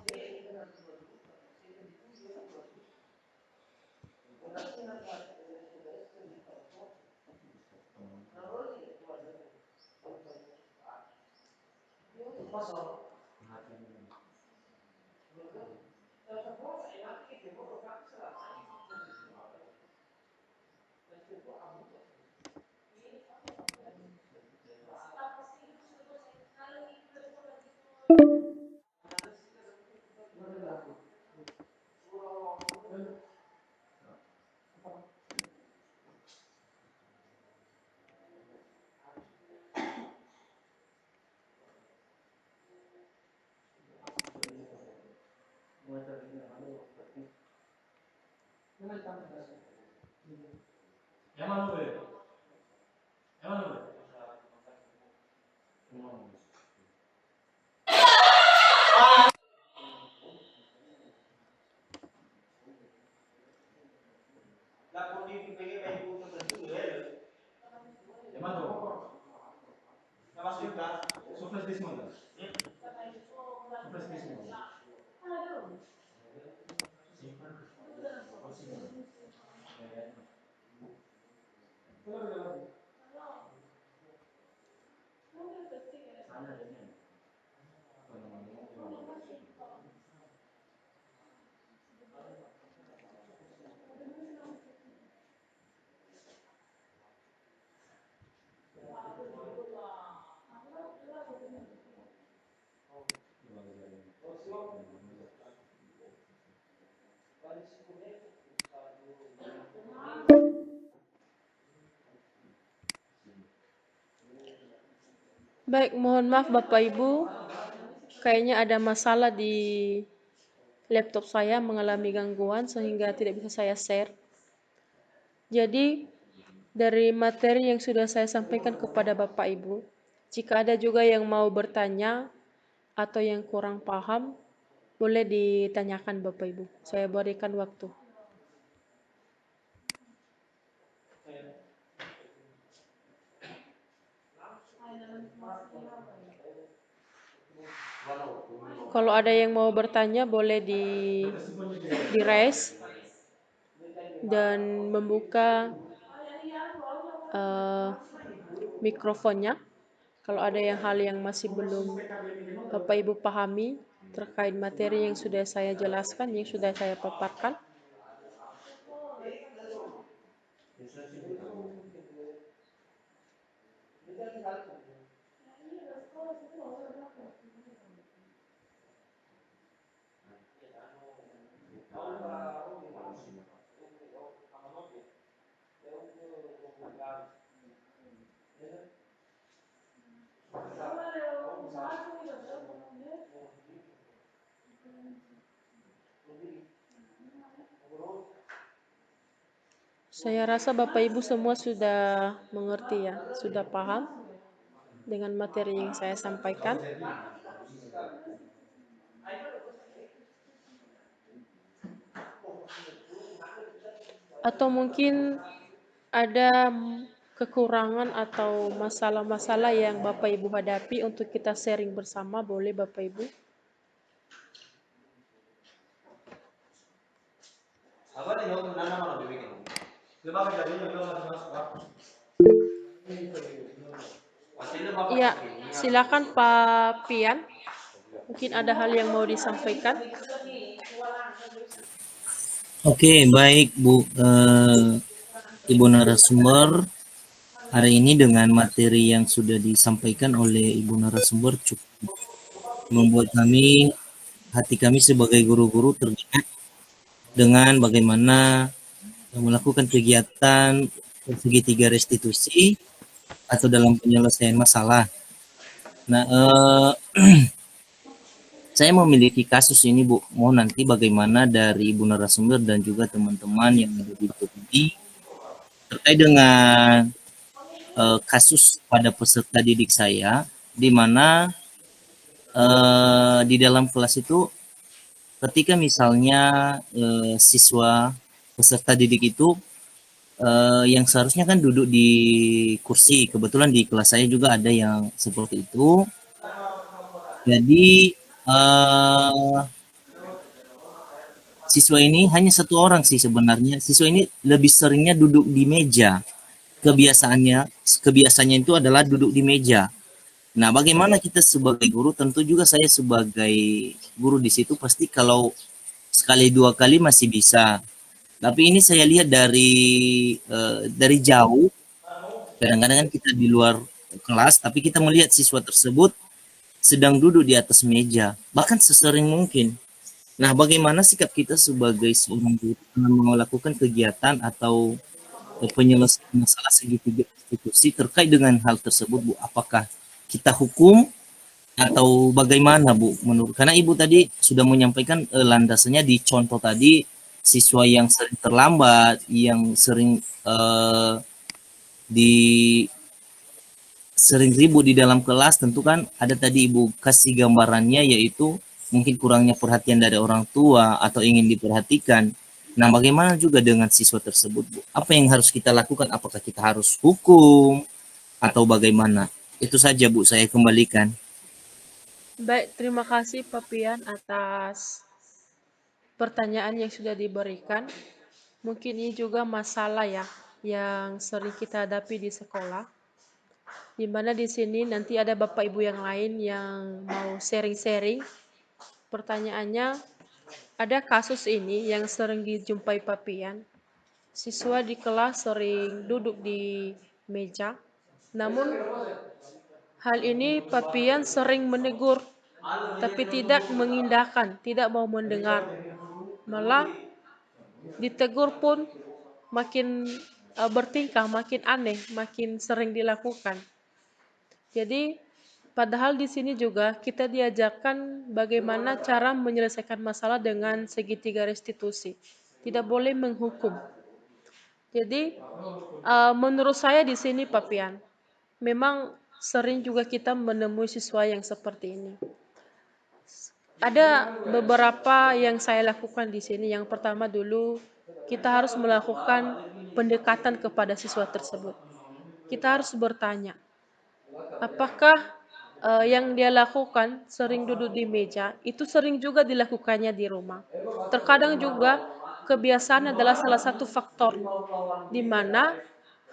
Yang mana boleh? Yang mana boleh? Lapor di PPG baik untuk bersih ya. Yang mana tuh? Yang masuk kita. Surprise di semua. Surprise di semua. Baik, mohon maaf Bapak Ibu, kayaknya ada masalah di laptop saya, mengalami gangguan sehingga tidak bisa saya share. Jadi, dari materi yang sudah saya sampaikan kepada Bapak Ibu, jika ada juga yang mau bertanya atau yang kurang paham, boleh ditanyakan Bapak Ibu. Saya berikan waktu. Kalau ada yang mau bertanya, boleh di raise dan membuka mikrofonnya. Kalau ada hal yang masih belum Bapak Ibu pahami terkait materi yang sudah saya jelaskan, yang sudah saya paparkan, saya rasa Bapak Ibu semua sudah mengerti ya, sudah paham dengan materi yang saya sampaikan. Atau mungkin ada kekurangan atau masalah-masalah yang Bapak Ibu hadapi untuk kita sharing bersama, boleh Bapak Ibu. Apa nih yang mana mana bikin? Dia pakai jadinya belum masuk. Ya, silakan Pak Pian. Mungkin ada hal yang mau disampaikan. Oke, baik Bu, Ibu narasumber. Hari ini dengan materi yang sudah disampaikan oleh Ibu narasumber cukup membuat hati kami sebagai guru-guru tergerak dengan bagaimana melakukan kegiatan segitiga restitusi atau dalam penyelesaian masalah. Nah, saya memiliki kasus ini Bu, mau nanti bagaimana dari Ibu narasumber dan juga teman-teman yang ada di ini terkait dengan kasus pada peserta didik saya, di mana di dalam kelas itu ketika misalnya siswa peserta didik itu yang seharusnya kan duduk di kursi, kebetulan di kelas saya juga ada yang seperti itu. Jadi siswa ini hanya satu orang sih sebenarnya. Siswa ini lebih seringnya duduk di meja. Kebiasaannya itu adalah duduk di meja. Nah, bagaimana kita sebagai guru? Tentu juga saya sebagai guru di situ pasti kalau sekali dua kali masih bisa. Tapi ini saya lihat dari jauh. Kadang-kadang kan kita di luar kelas, tapi kita melihat siswa tersebut sedang duduk di atas meja, bahkan sesering mungkin. Nah, bagaimana sikap kita sebagai seorang guru dalam melakukan kegiatan atau penyelesaian masalah segitiga institusi terkait dengan hal tersebut, Bu? Apakah kita hukum atau bagaimana, Bu? Menurut karena Ibu tadi sudah menyampaikan landasannya di contoh tadi siswa yang sering terlambat, yang sering sering ribut di dalam kelas, tentu kan ada tadi Ibu kasih gambarannya yaitu mungkin kurangnya perhatian dari orang tua atau ingin diperhatikan. Nah, bagaimana juga dengan siswa tersebut, Bu? Apa yang harus kita lakukan? Apakah kita harus hukum atau bagaimana? Itu saja, Bu, saya kembalikan. Baik, terima kasih Pak Pian atas pertanyaan yang sudah diberikan. Mungkin ini juga masalah ya yang sering kita hadapi di sekolah. Di mana di sini nanti ada Bapak Ibu yang lain yang mau sharing-sharing. Pertanyaannya, ada kasus ini yang sering dijumpai Pak Pian. Siswa di kelas sering duduk di meja, namun hal ini Pak Pian sering menegur, tapi tidak mengindahkan, tidak mau mendengar. Malah ditegur pun makin bertingkah, makin aneh, makin sering dilakukan. Jadi, padahal di sini juga kita diajarkan bagaimana cara menyelesaikan masalah dengan segitiga restitusi. Tidak boleh menghukum. Jadi, menurut saya di sini Pak Pian, memang sering juga kita menemui siswa yang seperti ini. Ada beberapa yang saya lakukan di sini. Yang pertama dulu, kita harus melakukan pendekatan kepada siswa tersebut. Kita harus bertanya, apakah yang dia lakukan sering duduk di meja, itu sering juga dilakukannya di rumah. Terkadang juga kebiasaan adalah salah satu faktor di mana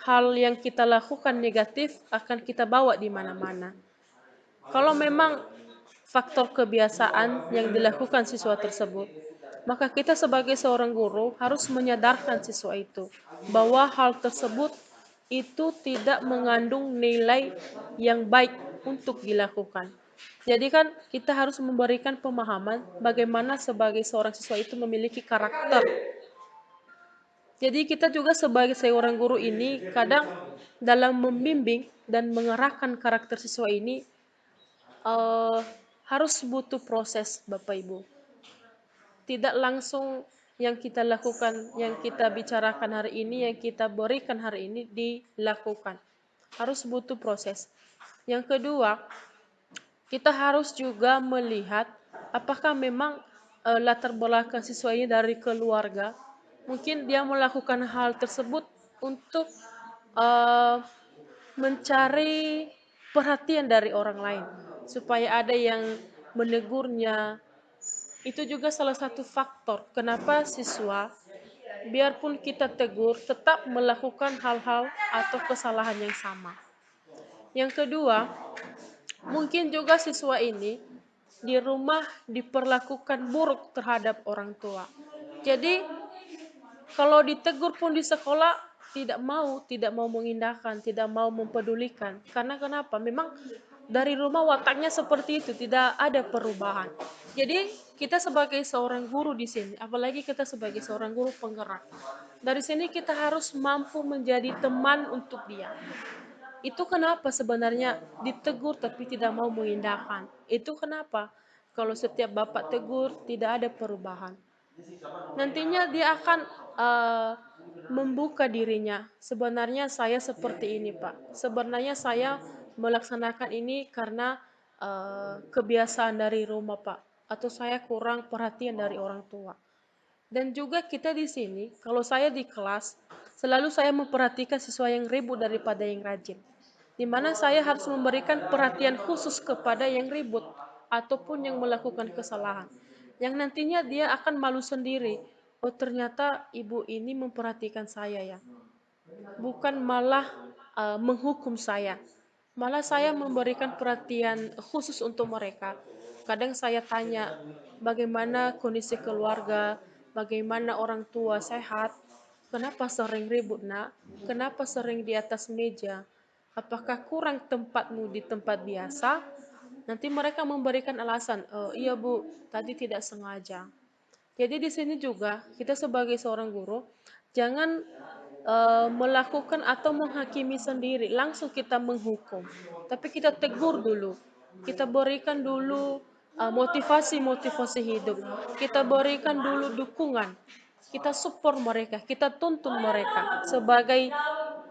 hal yang kita lakukan negatif akan kita bawa di mana-mana. Kalau memang faktor kebiasaan yang dilakukan siswa tersebut, maka kita sebagai seorang guru harus menyadarkan siswa itu bahwa hal tersebut itu tidak mengandung nilai yang baik untuk dilakukan. Jadi kan kita harus memberikan pemahaman bagaimana sebagai seorang siswa itu memiliki karakter. Jadi kita juga sebagai seorang guru ini kadang dalam membimbing dan mengarahkan karakter siswa ini harus butuh proses Bapak Ibu. Tidak langsung yang kita lakukan, yang kita bicarakan hari ini, yang kita berikan hari ini dilakukan. Harus butuh proses. Yang kedua, kita harus juga melihat apakah memang latar belakang siswa ini dari keluarga. Mungkin dia melakukan hal tersebut untuk mencari perhatian dari orang lain. Supaya ada yang menegurnya. Itu juga salah satu faktor kenapa siswa biarpun kita tegur tetap melakukan hal-hal atau kesalahan yang sama. Yang kedua, mungkin juga siswa ini di rumah diperlakukan buruk terhadap orang tua. Jadi kalau ditegur pun di sekolah tidak mau mengindahkan, tidak mau mempedulikan. Karena kenapa? Memang dari rumah wataknya seperti itu, tidak ada perubahan. Jadi kita sebagai seorang guru di sini, apalagi kita sebagai seorang guru penggerak, dari sini kita harus mampu menjadi teman untuk dia. Itu kenapa sebenarnya ditegur tapi tidak mau mengindahkan. Itu kenapa? Kalau setiap bapak tegur tidak ada perubahan. Nantinya dia akan membuka dirinya. Sebenarnya saya seperti ini, Pak. Sebenarnya saya melaksanakan ini karena kebiasaan dari rumah, Pak. Atau saya kurang perhatian dari orang tua. Dan juga kita di sini, kalau saya di kelas, selalu saya memperhatikan siswa yang ribut daripada yang rajin. Di mana saya harus memberikan perhatian khusus kepada yang ribut ataupun yang melakukan kesalahan. Yang nantinya dia akan malu sendiri. Oh, ternyata ibu ini memperhatikan saya ya. Bukan malah menghukum saya. Malah saya memberikan perhatian khusus untuk mereka. Kadang saya tanya, bagaimana kondisi keluarga, bagaimana orang tua sehat, kenapa sering ribut nak, kenapa sering di atas meja, apakah kurang tempatmu di tempat biasa? Nanti mereka memberikan alasan, iya bu, tadi tidak sengaja. Jadi di sini juga kita sebagai seorang guru jangan melakukan atau menghakimi sendiri, langsung kita menghukum. Tapi kita tegur dulu. Kita berikan dulu motivasi-motivasi hidup. Kita berikan dulu dukungan. Kita support mereka, kita tuntun mereka sebagai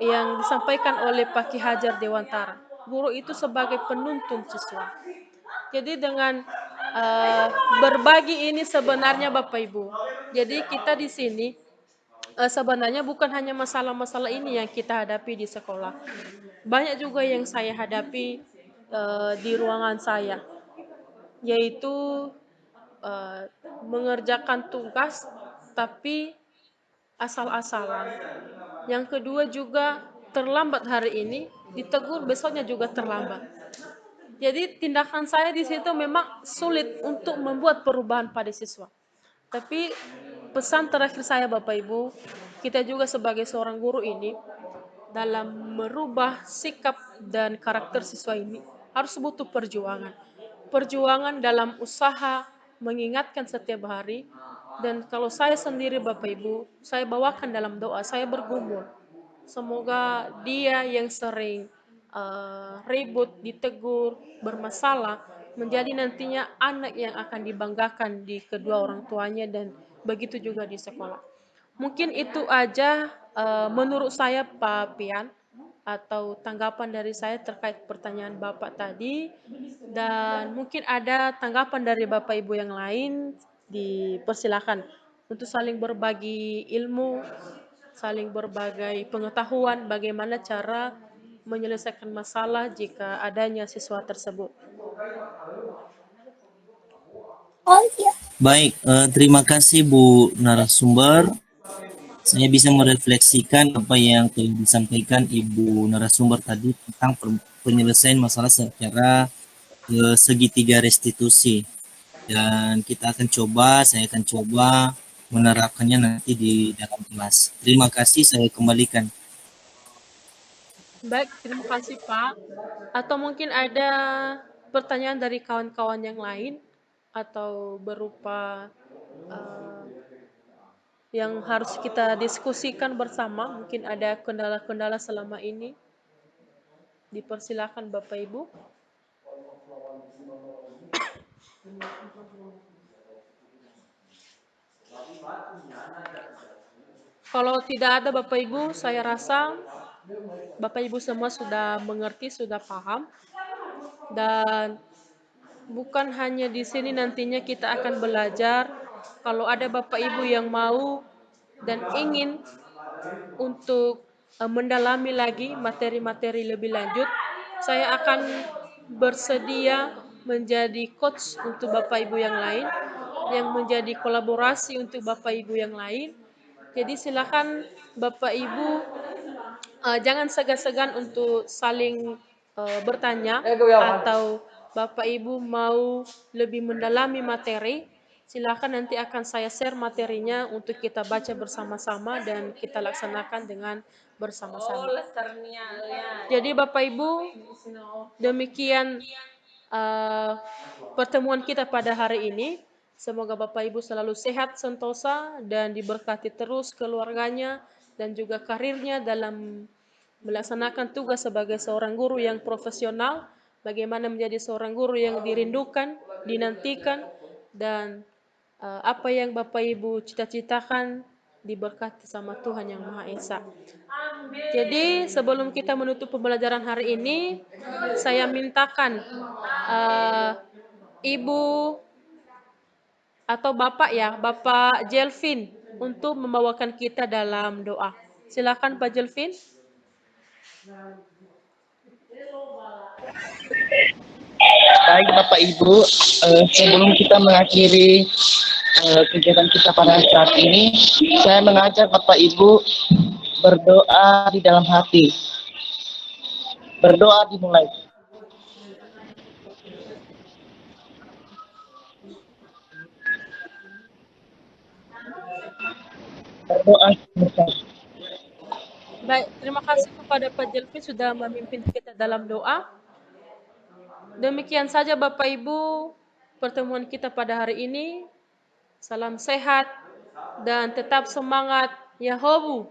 yang disampaikan oleh Pak Ki Hajar Dewantara. Guru itu sebagai penuntun siswa. Jadi dengan uh, berbagi ini sebenarnya Bapak Ibu. Jadi kita di sini sebenarnya bukan hanya masalah-masalah ini yang kita hadapi di sekolah. Banyak juga yang saya hadapi di ruangan saya, yaitu uh, mengerjakan tugas tapi asal-asalan. Yang kedua juga terlambat hari ini, ditegur besoknya juga terlambat. Jadi tindakan saya di situ memang sulit untuk membuat perubahan pada siswa. Tapi pesan terakhir saya Bapak Ibu, kita juga sebagai seorang guru ini dalam merubah sikap dan karakter siswa ini harus butuh perjuangan. Perjuangan dalam usaha mengingatkan setiap hari, dan kalau saya sendiri Bapak Ibu, saya bawakan dalam doa, saya bergumul. Semoga dia yang sering ribut, ditegur, bermasalah, menjadi nantinya anak yang akan dibanggakan di kedua orang tuanya dan begitu juga di sekolah. Mungkin itu aja menurut saya Pak Pian atau tanggapan dari saya terkait pertanyaan Bapak tadi, dan mungkin ada tanggapan dari Bapak Ibu yang lain, dipersilakan untuk saling berbagi ilmu, saling berbagi pengetahuan bagaimana cara menyelesaikan masalah jika adanya siswa tersebut. Baik, terima kasih Bu narasumber. Saya bisa merefleksikan apa yang telah disampaikan Ibu narasumber tadi tentang penyelesaian masalah secara segitiga restitusi. Dan kita akan coba, saya akan coba menerapkannya nanti di dalam kelas. Terima kasih, saya kembalikan. Baik, terima kasih Pak. Atau mungkin ada pertanyaan dari kawan-kawan yang lain atau berupa yang harus kita diskusikan bersama. Mungkin ada kendala-kendala selama ini. Dipersilakan Bapak Ibu. Kalau tidak ada Bapak Ibu, saya rasa Bapak Ibu semua sudah mengerti, sudah paham. Dan bukan hanya di sini nantinya kita akan belajar. Kalau ada Bapak Ibu yang mau dan ingin untuk mendalami lagi materi-materi lebih lanjut, saya akan bersedia menjadi coach untuk Bapak Ibu yang lain, yang menjadi kolaborasi untuk Bapak Ibu yang lain. Jadi silakan Bapak Ibu jangan segan-segan untuk saling bertanya atau Bapak Ibu mau lebih mendalami materi, silakan nanti akan saya share materinya untuk kita baca bersama-sama dan kita laksanakan dengan bersama-sama. Jadi Bapak Ibu, demikian pertemuan kita pada hari ini. Semoga Bapak Ibu selalu sehat, sentosa, dan diberkati terus keluarganya dan juga karirnya dalam melaksanakan tugas sebagai seorang guru yang profesional, bagaimana menjadi seorang guru yang dirindukan, dinantikan, dan apa yang Bapak Ibu cita-citakan diberkati sama Tuhan Yang Maha Esa. Jadi sebelum kita menutup pembelajaran hari ini, saya mintakan Ibu atau Bapak Bapak Jelvin untuk membawakan kita dalam doa. Silakan Pak Jelvin. Baik Bapak Ibu, sebelum kita mengakhiri kegiatan kita pada saat ini, saya mengajak Bapak Ibu berdoa di dalam hati. Berdoa dimulai. Berdoa dimulai. Baik, terima kasih kepada Pak Jelvin sudah memimpin kita dalam doa. Demikian saja Bapak Ibu pertemuan kita pada hari ini. Salam sehat dan tetap semangat. Yahobu.